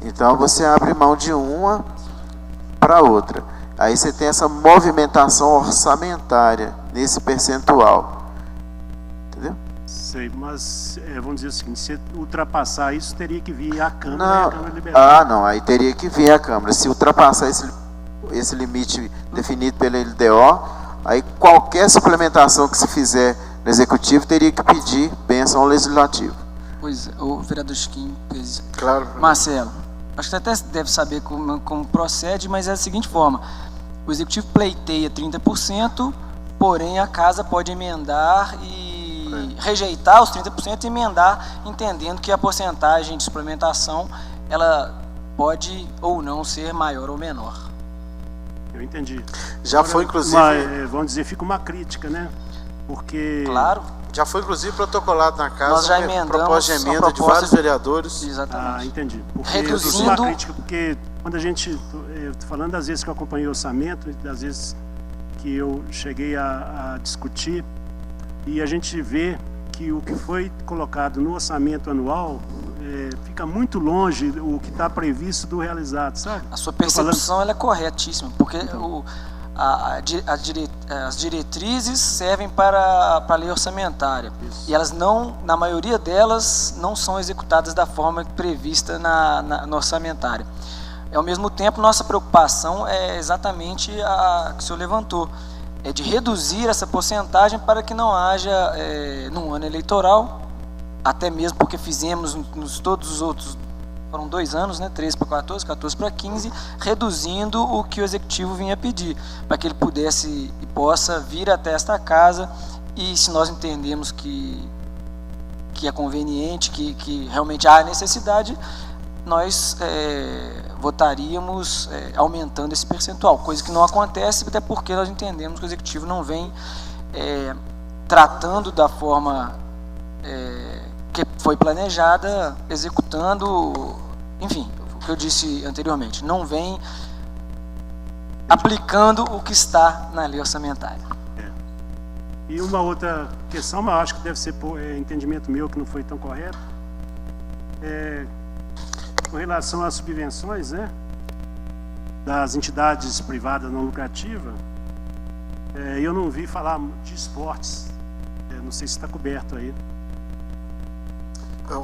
Então você abre mão de uma para outra. Aí você tem essa movimentação orçamentária nesse percentual. Entendeu? Sei, mas vamos dizer o seguinte, se ultrapassar isso, teria que vir a Câmara, não, e a Câmara liberar. não, aí teria que vir a Câmara. Se ultrapassar esse limite definido pela LDO, aí qualquer suplementação que se fizer no Executivo teria que pedir bênção ao Legislativo. Pois é, o vereador Chiquinho, Claro. Marcelo, acho que você até deve saber como procede, mas é da seguinte forma: o Executivo pleiteia 30%, porém a Casa pode emendar e rejeitar os 30% e emendar, entendendo que a porcentagem de suplementação ela pode ou não ser maior ou menor. Eu entendi. Já agora, foi, inclusive... vamos dizer, fica uma crítica, né? Porque... Claro. Já foi, inclusive, protocolado na casa. Nós já emendamos proposta de emenda de vários vereadores. Exatamente. Entendi. Porque Reduzindo... uma crítica, porque quando a gente... Eu tô falando das vezes que eu acompanhei o orçamento, das vezes que eu cheguei a discutir, e a gente vê que o que foi colocado no orçamento anual fica muito longe o que está previsto do realizado, sabe? A sua percepção ela é corretíssima, porque as diretrizes servem para a lei orçamentária. Isso. E elas não, na maioria delas, não são executadas da forma prevista no orçamentário. Ao mesmo tempo, nossa preocupação é exatamente a que o senhor levantou, é de reduzir essa porcentagem para que não haja, num ano eleitoral, até mesmo porque fizemos todos os outros, foram 2 anos, né, 13 para 14, 14 para 15, reduzindo o que o Executivo vinha pedir, para que ele pudesse e possa vir até esta casa e, se nós entendemos que é conveniente, que realmente há necessidade, nós votaríamos aumentando esse percentual, coisa que não acontece, até porque nós entendemos que o Executivo não vem tratando da forma que foi planejada, executando, enfim, o que eu disse anteriormente, não vem aplicando o que está na lei orçamentária. E uma outra questão, mas eu acho que deve ser entendimento meu que não foi tão correto, com relação às subvenções, né, das entidades privadas não lucrativas, eu não vi falar de esportes, não sei se está coberto aí.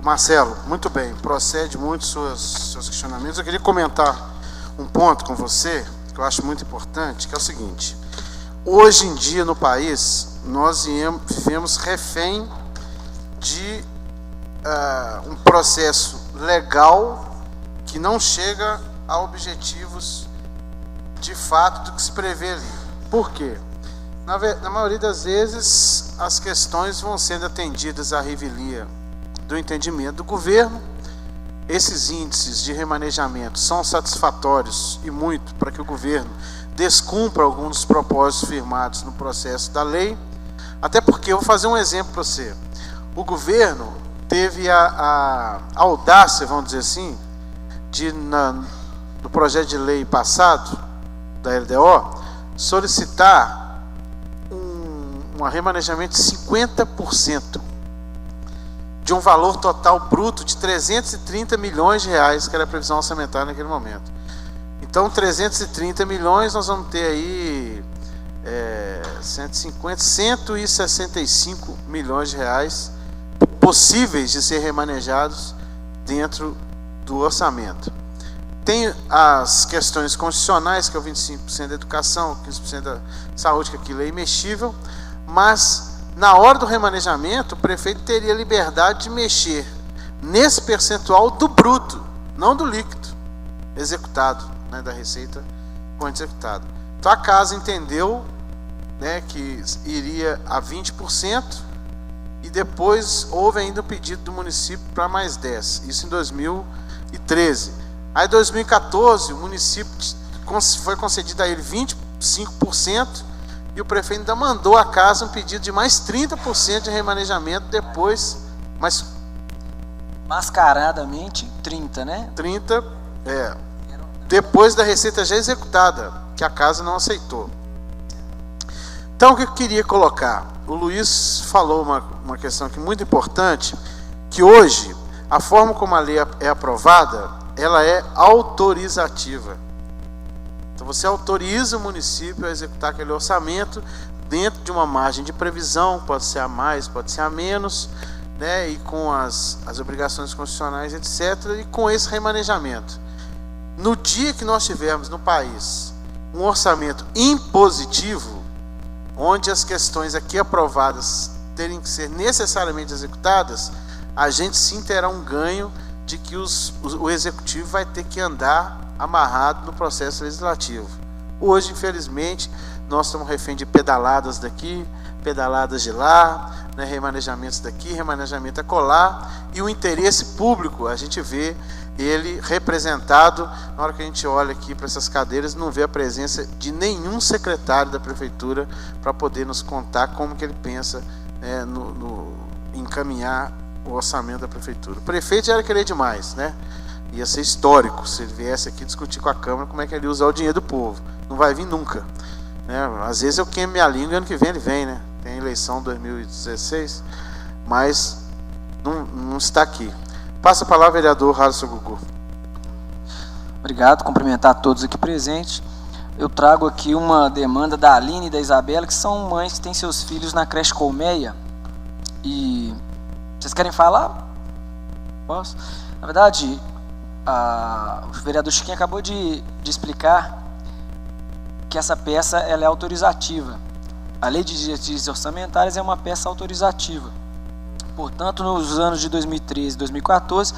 Marcelo, muito bem, procede muito seus questionamentos. Eu queria comentar um ponto com você, que eu acho muito importante, que é o seguinte: hoje em dia no país, nós vivemos refém de um processo legal que não chega a objetivos de fato do que se prevê ali. Por quê? Na maioria das vezes, as questões vão sendo atendidas à revelia do entendimento do governo. Esses índices de remanejamento são satisfatórios e muito para que o governo descumpra alguns dos propósitos firmados no processo da lei. Até porque, eu vou fazer um exemplo para você. O governo teve a audácia, vamos dizer assim, de, no projeto de lei passado, da LDO, solicitar um remanejamento de 50% de um valor total bruto de 330 milhões de reais, que era a previsão orçamentária naquele momento. Então, 330 milhões, nós vamos ter aí 165 milhões de reais possíveis de ser remanejados dentro do orçamento. Tem as questões constitucionais, que é o 25% da educação, 15% da saúde, que aquilo é imexível, mas na hora do remanejamento, o prefeito teria liberdade de mexer nesse percentual do bruto, não do líquido executado, né, da receita quando executado. Então a casa entendeu, né, que iria a 20%, e depois houve ainda um pedido do município para mais 10%, isso em 2013. Aí em 2014, o município foi concedido a ele 25%, e o prefeito ainda mandou à casa um pedido de mais 30% de remanejamento depois, mas... Mascaradamente, 30%, né? 30%, depois da receita já executada, que a casa não aceitou. Então, o que eu queria colocar? O Luiz falou uma questão aqui muito importante, que hoje, a forma como a lei é aprovada, ela é autorizativa. Então, você autoriza o município a executar aquele orçamento dentro de uma margem de previsão, pode ser a mais, pode ser a menos, né, e com as obrigações constitucionais, etc., e com esse remanejamento. No dia que nós tivermos no país um orçamento impositivo, onde as questões aqui aprovadas terem que ser necessariamente executadas, a gente sim terá um ganho de que o executivo vai ter que andar amarrado no processo legislativo. Hoje, infelizmente, nós estamos refém de pedaladas daqui, pedaladas de lá, né, remanejamentos daqui, remanejamento acolá, e o interesse público, a gente vê ele representado, na hora que a gente olha aqui para essas cadeiras, não vê a presença de nenhum secretário da prefeitura para poder nos contar como que ele pensa em encaminhar o orçamento da prefeitura. O prefeito já era querer demais, né? Ia ser histórico se ele viesse aqui discutir com a Câmara como é que ele ia usar o dinheiro do povo. Não vai vir nunca, né? Às vezes eu queimo minha língua e ano que vem ele vem, né? Tem eleição 2016, mas não está aqui. Passa a palavra, vereador Harrison Gugu. Obrigado, cumprimentar a todos aqui presentes. Eu trago aqui uma demanda da Aline e da Isabela, que são mães que têm seus filhos na creche Colmeia. E vocês querem falar? Posso? Na verdade, o vereador Chiquinho acabou de explicar que essa peça ela é autorizativa. A lei de diretrizes orçamentárias é uma peça autorizativa. Portanto, nos anos de 2013 e 2014,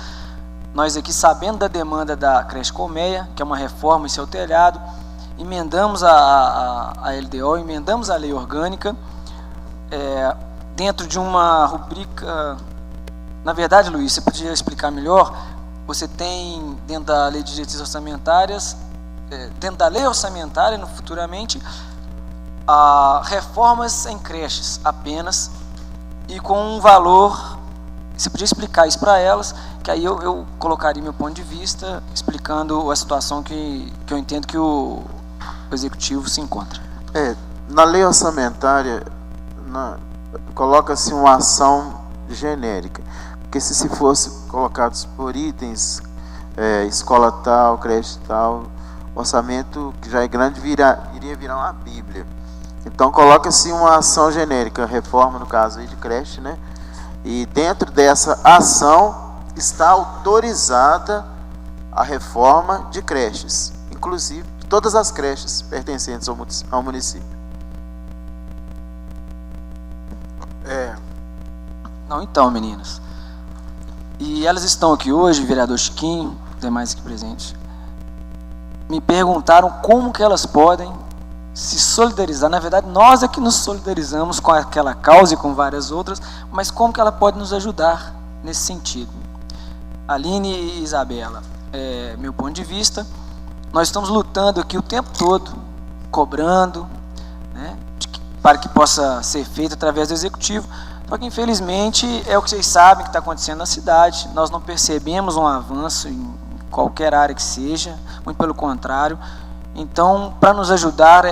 nós aqui, sabendo da demanda da creche Colmeia, que é uma reforma em seu telhado, emendamos a LDO, emendamos a lei orgânica, dentro de uma rubrica... Na verdade, Luiz, você podia explicar melhor? Você tem, dentro da lei de diretrizes orçamentárias, dentro da lei orçamentária, futuramente, reformas em creches apenas, e com um valor, você podia explicar isso para elas, que aí eu colocaria meu ponto de vista, explicando a situação que eu entendo que o executivo se encontra. Na lei orçamentária, coloca-se uma ação genérica, porque se fosse colocados por itens, escola tal, creche tal, orçamento que já é grande iria virar uma bíblia. Então coloca-se uma ação genérica, reforma no caso aí de creche, né? E dentro dessa ação está autorizada a reforma de creches, inclusive todas as creches pertencentes ao município. Não, então, meninas. E elas estão aqui hoje, vereador Chiquinho, demais aqui presentes, me perguntaram como que elas podem se solidarizar. Na verdade, nós é que nos solidarizamos com aquela causa e com várias outras, mas como que ela pode nos ajudar nesse sentido? Aline e Isabela, meu ponto de vista, nós estamos lutando aqui o tempo todo, cobrando, né, para que possa ser feito através do Executivo, só que infelizmente é o que vocês sabem que está acontecendo na cidade, nós não percebemos um avanço em qualquer área que seja, muito pelo contrário. Então, para nos ajudar,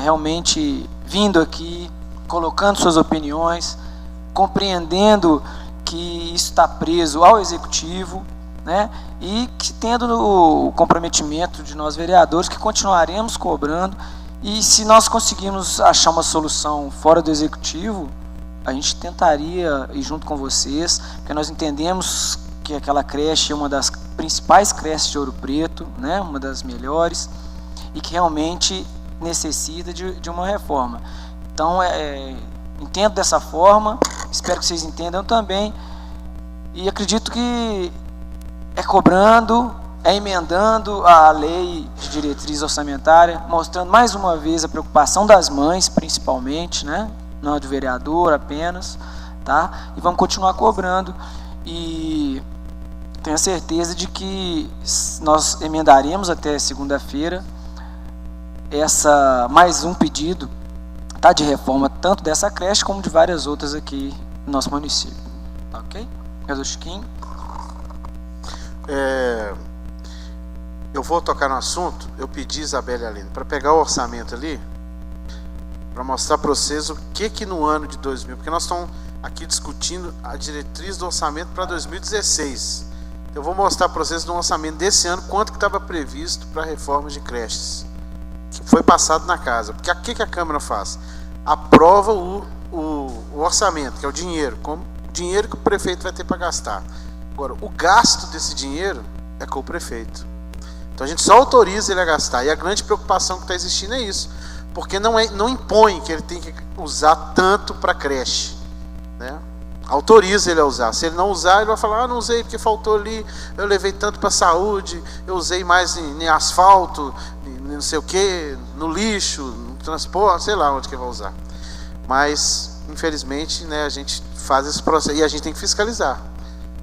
realmente vindo aqui, colocando suas opiniões, compreendendo que isso está preso ao Executivo, né, e que tendo o comprometimento de nós vereadores, que continuaremos cobrando, e se nós conseguirmos achar uma solução fora do Executivo, a gente tentaria ir junto com vocês, porque nós entendemos que aquela creche é uma das principais creches de Ouro Preto, né, uma das melhores, e que realmente necessita de uma reforma. Então, entendo dessa forma, espero que vocês entendam também, e acredito que cobrando, emendando a lei de diretriz orçamentária, mostrando mais uma vez a preocupação das mães, principalmente, né, não é do vereador apenas, tá? E vamos continuar cobrando, e tenho a certeza de que nós emendaremos até segunda-feira mais um pedido, tá, de reforma, tanto dessa creche como de várias outras aqui no nosso município. Tá, ok? Vereador Chiquinho. Eu vou tocar no assunto. Eu pedi, Isabela e Aline, para pegar o orçamento ali, para mostrar para vocês o que no ano de 2000, porque nós estamos aqui discutindo a diretriz do orçamento para 2016. Eu vou mostrar para vocês no orçamento desse ano quanto que estava previsto para reformas de creches, que foi passado na casa. Porque o que a Câmara faz? Aprova o orçamento, que é o dinheiro, como o dinheiro que o prefeito vai ter para gastar. Agora, o gasto desse dinheiro é com o prefeito. Então a gente só autoriza ele a gastar. E a grande preocupação que está existindo é isso. Porque não impõe que ele tem que usar tanto para creche, né? Autoriza ele a usar. Se ele não usar, ele vai falar, não usei porque faltou ali, eu levei tanto para saúde, eu usei mais em asfalto, não sei o que, no lixo, no transporte, sei lá onde que vai usar. Mas, infelizmente, né, a gente faz esse processo e a gente tem que fiscalizar.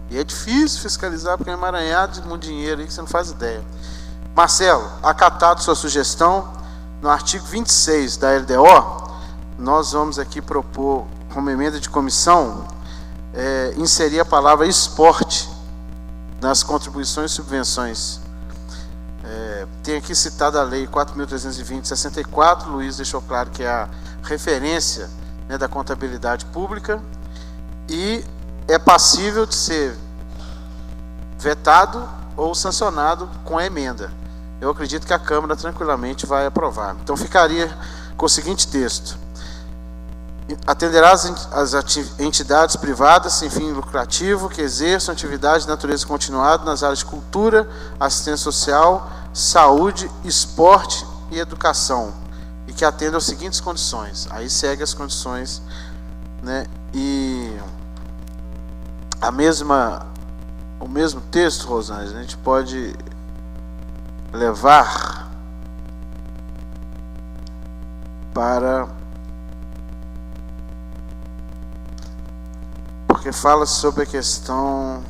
E é difícil fiscalizar porque é emaranhado de muito dinheiro aí que você não faz ideia. Marcelo, acatado sua sugestão, no artigo 26 da LDO, nós vamos aqui propor, como emenda de comissão, inserir a palavra esporte nas contribuições e subvenções. Tem aqui citada a lei 4.320/64, Luiz deixou claro que é a referência, né, da contabilidade pública, e é passível de ser vetado ou sancionado com a emenda. Eu acredito que a Câmara tranquilamente vai aprovar. Então ficaria com o seguinte texto: atenderá as entidades privadas sem fim lucrativo que exerçam atividade de natureza continuada nas áreas de cultura, assistência social, saúde, esporte e educação, e que atendam as seguintes condições. Aí segue as condições, né? E o mesmo texto, Rosângela, a gente pode levar para, porque fala sobre a questão: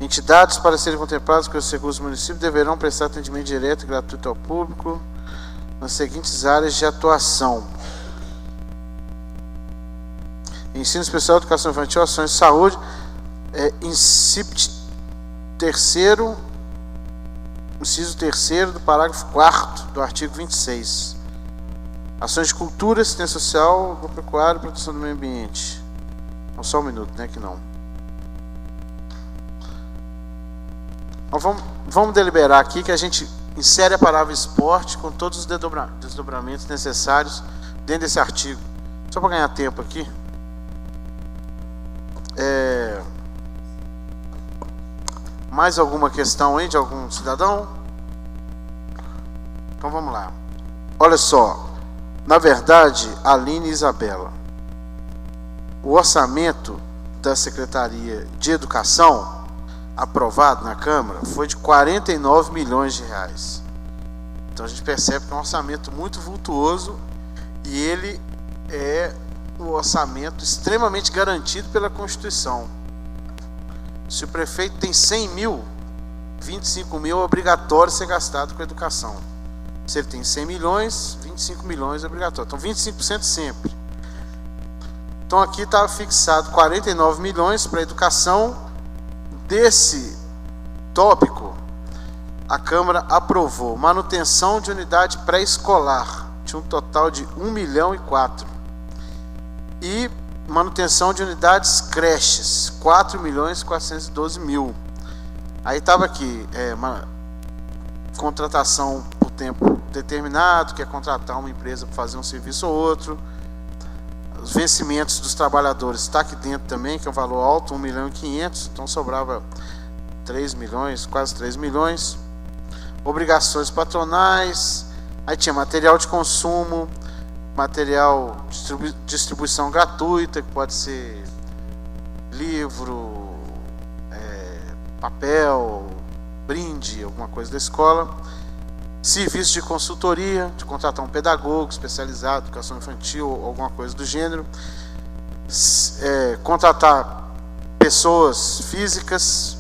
entidades para serem contempladas com os recursos do município deverão prestar atendimento direto e gratuito ao público nas seguintes áreas de atuação: ensino especial, educação infantil, ações de saúde, inciso terceiro do parágrafo 4º do artigo 26. Ações de cultura, assistência social, agropecuária e proteção do meio ambiente. Não, só um minuto, né, que não. Então, vamos deliberar aqui que a gente insere a palavra esporte com todos os desdobramentos necessários dentro desse artigo. Só para ganhar tempo aqui. Mais alguma questão aí de algum cidadão? Então vamos lá. Olha só, na verdade, Aline e Isabela, o orçamento da Secretaria de Educação aprovado na Câmara foi de 49 milhões de reais. Então a gente percebe que é um orçamento muito vultuoso e ele é um orçamento extremamente garantido pela Constituição. Se o prefeito tem 100 mil, 25 mil é obrigatório ser gastado com educação. Se ele tem 100 milhões, 25 milhões é obrigatório. Então 25% sempre. Então aqui está fixado 49 milhões para educação. Desse tópico, a Câmara aprovou manutenção de unidade pré-escolar, tinha um total de 1 milhão e 4. E manutenção de unidades creches, 4 milhões e 412 mil. Aí estava aqui, contratação por tempo determinado, que é contratar uma empresa para fazer um serviço ou outro. Os vencimentos dos trabalhadores está aqui dentro também, que é um valor alto, 1 milhão e 500, então sobrava 3 milhões, quase 3 milhões. Obrigações patronais, aí tinha material de consumo, material distribuição gratuita, que pode ser livro, papel, brinde, alguma coisa da escola. Serviço de consultoria, de contratar um pedagogo especializado, educação infantil, alguma coisa do gênero. Contratar pessoas físicas.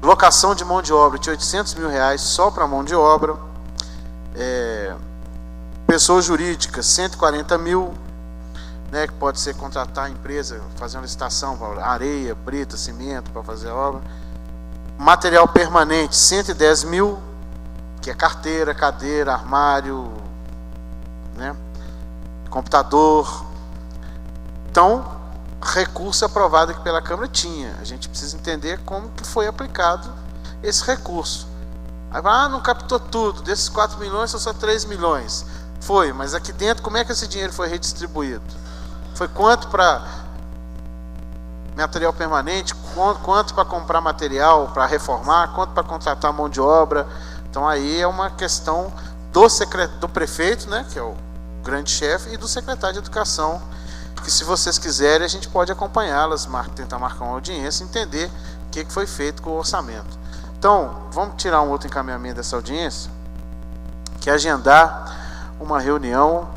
Locação de mão de obra de 800 mil reais só para mão de obra. Pessoas jurídicas, 140 mil, né, que pode ser contratar a empresa, fazer uma licitação para areia, brita, cimento para fazer a obra. Material permanente, 110 mil, que é carteira, cadeira, armário, né, computador. Então, recurso aprovado aqui pela Câmara tinha. A gente precisa entender como que foi aplicado esse recurso. Aí não captou tudo, desses 4 milhões são só 3 milhões. Foi, mas aqui dentro, como é que esse dinheiro foi redistribuído? Foi quanto para material permanente, quanto para comprar material, para reformar, quanto para contratar mão de obra. Então aí é uma questão do prefeito, né, que é o grande chefe, e do secretário de Educação, que se vocês quiserem a gente pode acompanhá-las, tentar marcar uma audiência, entender o que foi feito com o orçamento. Então, vamos tirar um outro encaminhamento dessa audiência, que é agendar uma reunião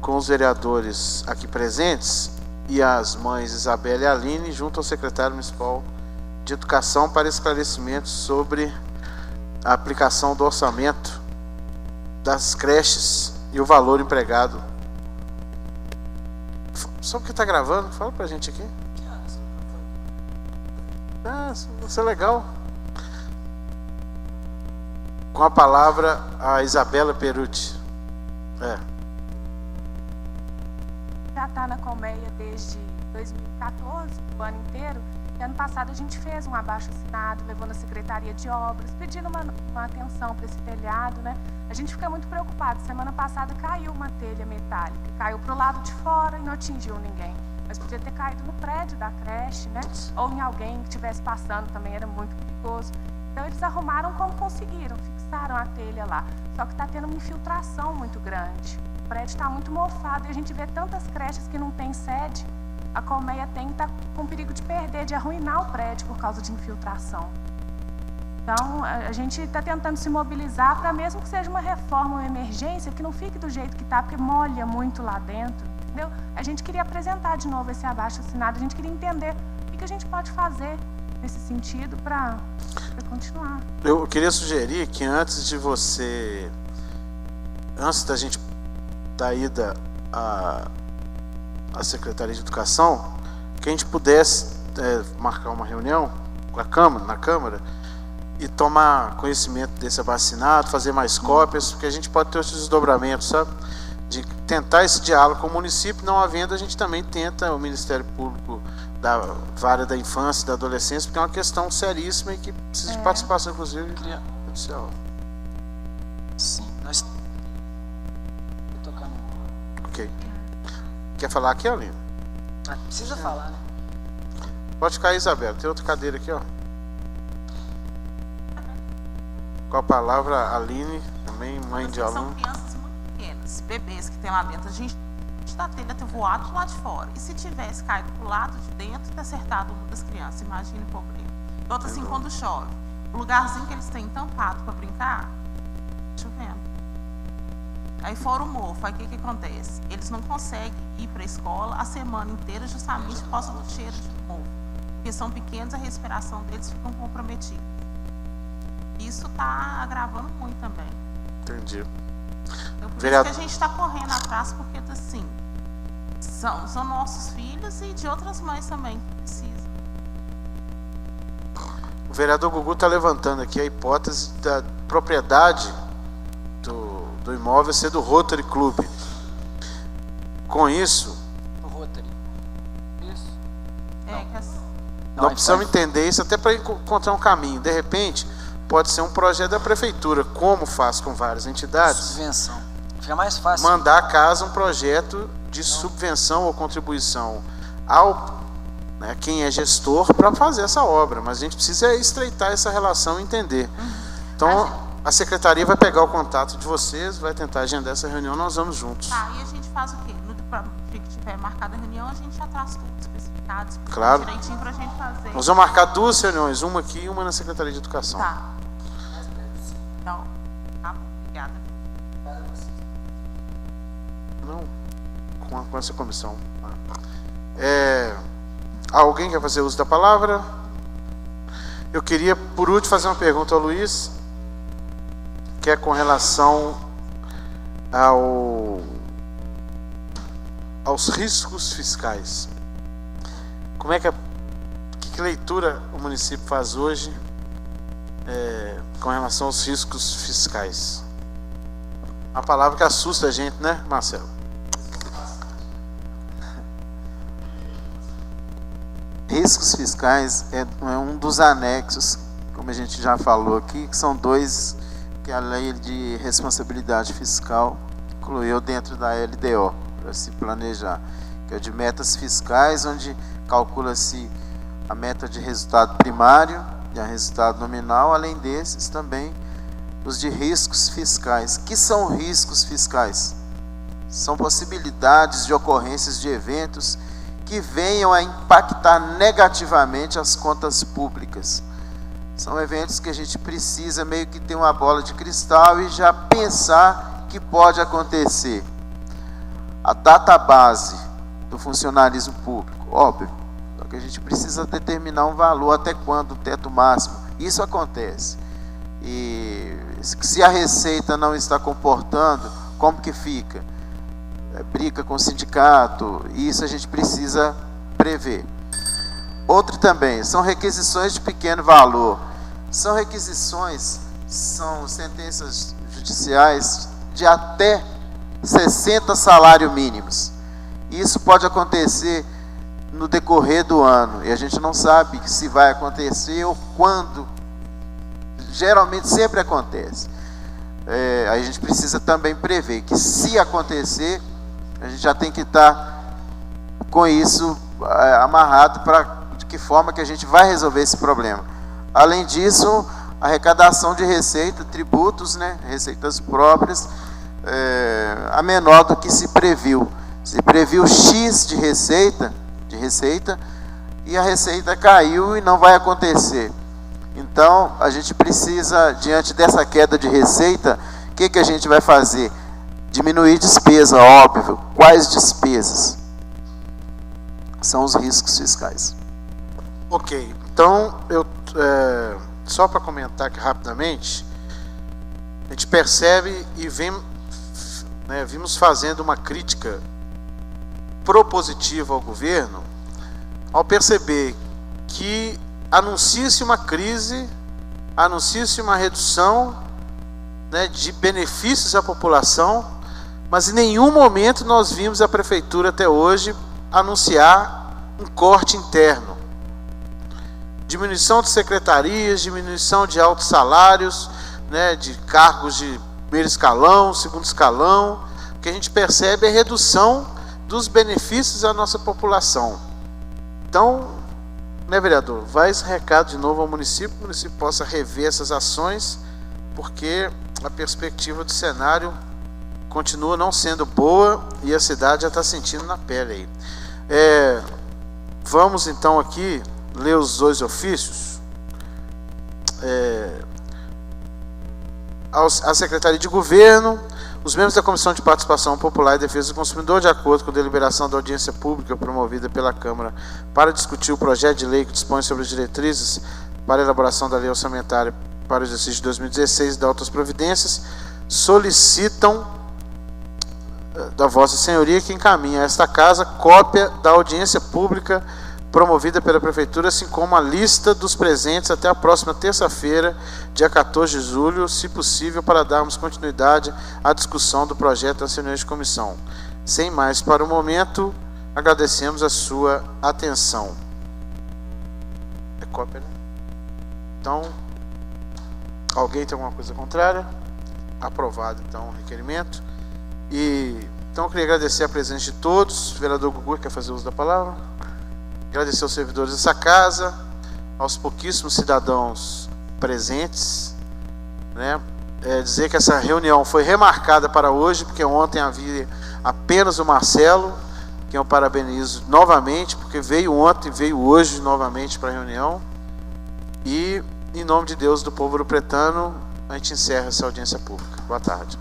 com os vereadores aqui presentes e as mães Isabela e Aline, junto ao secretário municipal de Educação, para esclarecimentos sobre a aplicação do orçamento das creches e o valor empregado. Só porque está gravando, fala pra gente aqui. Isso é legal. Com a palavra a Isabela Perucci. Já está na colmeia desde 2014, o ano inteiro. E ano passado a gente fez um abaixo-assinado, levou na Secretaria de Obras, pedindo uma atenção para esse telhado, né? A gente fica muito preocupado. Semana passada caiu uma telha metálica, caiu para o lado de fora e não atingiu ninguém. Mas podia ter caído no prédio da creche, né? Ou em alguém que estivesse passando, também era muito perigoso. Então eles arrumaram como conseguiram, fixaram a telha lá. Só que está tendo uma infiltração muito grande. O prédio está muito mofado e a gente vê tantas creches que não tem sede. A colmeia está com perigo de perder, de arruinar o prédio por causa de infiltração. Então, a gente está tentando se mobilizar para, mesmo que seja uma reforma, uma emergência, que não fique do jeito que está, porque molha muito lá dentro, entendeu? A gente queria apresentar de novo esse abaixo-assinado, a gente queria entender o que a gente pode fazer nesse sentido para continuar. Eu queria sugerir que antes da gente dar ida a Secretaria de Educação, que a gente pudesse marcar uma reunião com a Câmara, na Câmara, e tomar conhecimento desse abaixo-assinado, fazer mais cópias, porque a gente pode ter esses desdobramentos, sabe? De tentar esse diálogo com o município. Não havendo, a gente também tenta o Ministério Público da área da infância e da adolescência, porque é uma questão seríssima e que precisa de participação, inclusive, judicial. Sim, nós... Ok. Quer falar aqui, Aline? Precisa falar, né? Pode ficar aí, Isabela. Tem outra cadeira aqui, ó. Com a palavra, Aline, também mãe de aluno. São crianças muito pequenas, bebês que tem lá dentro. A gente da telha ter voado do lado de fora. E se tivesse caído pro lado de dentro e ter acertado uma das crianças, imagine o problema. Outra, assim, quando chove, o lugarzinho que eles têm tampado para brincar, chovendo. Aí fora o mofo, aí o que acontece? Eles não conseguem ir para a escola a semana inteira justamente por causa do cheiro de mofo. Porque são pequenos, a respiração deles fica comprometida. Isso está agravando muito também. Entendi. Então, por isso que a gente está correndo atrás, porque assim, são nossos filhos e de outras mães também que precisam. O vereador Gugu está levantando aqui a hipótese da propriedade do imóvel ser do Rotary Club. Com isso, O Rotary. Isso. nós precisamos entender isso até para encontrar um caminho. De repente, pode ser um projeto da prefeitura, como faz com várias entidades. Subvenção. Fica mais fácil. Mandar a casa um projeto de subvenção ou contribuição ao quem é gestor para fazer essa obra. Mas a gente precisa estreitar essa relação e entender. Então, a secretaria vai pegar o contato de vocês, vai tentar agendar essa reunião, nós vamos juntos. Tá, e a gente faz o quê? No dia que tiver marcada a reunião, a gente já traz tudo especificado, Claro. direitinho para a gente fazer. Nós vamos marcar 2 reuniões, uma aqui e uma na Secretaria de Educação. Tá. Então, tá bom, obrigada. Não, com essa comissão. Alguém quer fazer uso da palavra? Eu queria, por último, fazer uma pergunta ao Luiz, que é com relação aos riscos fiscais. Como é que leitura o município faz hoje com relação aos riscos fiscais? Uma palavra que assusta a gente, né, Marcelo? Riscos fiscais é um dos anexos, como a gente já falou aqui, que são 2 que a lei de responsabilidade fiscal incluiu dentro da LDO, para se planejar, que é de metas fiscais, onde calcula-se a meta de resultado primário e a resultado nominal, além desses também os de riscos fiscais. Que são riscos fiscais? São possibilidades de ocorrências de eventos que venham a impactar negativamente as contas públicas. São eventos que a gente precisa meio que ter uma bola de cristal e já pensar que pode acontecer. A database do funcionalismo público, óbvio, só que a gente precisa determinar um valor, até quando o teto máximo. Isso acontece. E se a Receita não está comportando, como que fica? Briga com o sindicato, e isso a gente precisa prever. Outro também, são requisições de pequeno valor. São requisições, são sentenças judiciais de até 60 salários mínimos. Isso pode acontecer no decorrer do ano, e a gente não sabe se vai acontecer ou quando. Geralmente sempre acontece. Aí a gente precisa também prever que, se acontecer, a gente já tem que estar com isso amarrado de que forma que a gente vai resolver esse problema. Além disso, a arrecadação de receita, tributos, receitas próprias, a menor do que se previu. Se previu X de receita, e a receita caiu e não vai acontecer. Então, a gente precisa, diante dessa queda de receita, o que a gente vai fazer? Diminuir despesa, óbvio. Quais despesas? São os riscos fiscais. Ok, então, só para comentar aqui rapidamente, a gente percebe e vimos fazendo uma crítica propositiva ao governo, ao perceber que anuncia-se uma crise, anuncia-se uma redução de benefícios à população, mas em nenhum momento nós vimos a prefeitura até hoje anunciar um corte interno. Diminuição de secretarias, diminuição de altos salários, de cargos de primeiro escalão, segundo escalão. O que a gente percebe é a redução dos benefícios à nossa população. Então, vereador, vai esse recado de novo ao município, que o município possa rever essas ações, porque a perspectiva do cenário continua não sendo boa e a cidade já está sentindo na pele aí. Vamos então aqui ler os 2 ofícios. à Secretaria de Governo, os membros da Comissão de Participação Popular e Defesa do Consumidor, de acordo com a deliberação da audiência pública promovida pela Câmara para discutir o projeto de lei que dispõe sobre as diretrizes para a elaboração da lei orçamentária para o exercício de 2016 e da outras providências, solicitam da Vossa Senhoria que encaminhe a esta Casa cópia da audiência pública promovida pela Prefeitura, assim como a lista dos presentes até a próxima terça-feira, dia 14 de julho, se possível, para darmos continuidade à discussão do projeto das reuniões de comissão. Sem mais para o momento, agradecemos a sua atenção. É cópia, né? Então, alguém tem alguma coisa contrária? Aprovado, então, o requerimento. Então, eu queria agradecer a presença de todos. O vereador Gugu quer fazer uso da palavra? Agradecer aos servidores dessa casa, aos pouquíssimos cidadãos presentes, né? Dizer que essa reunião foi remarcada para hoje, porque ontem havia apenas o Marcelo, que eu parabenizo novamente, porque veio ontem, veio hoje novamente para a reunião. E, em nome de Deus, do povo ouropretano, a gente encerra essa audiência pública. Boa tarde.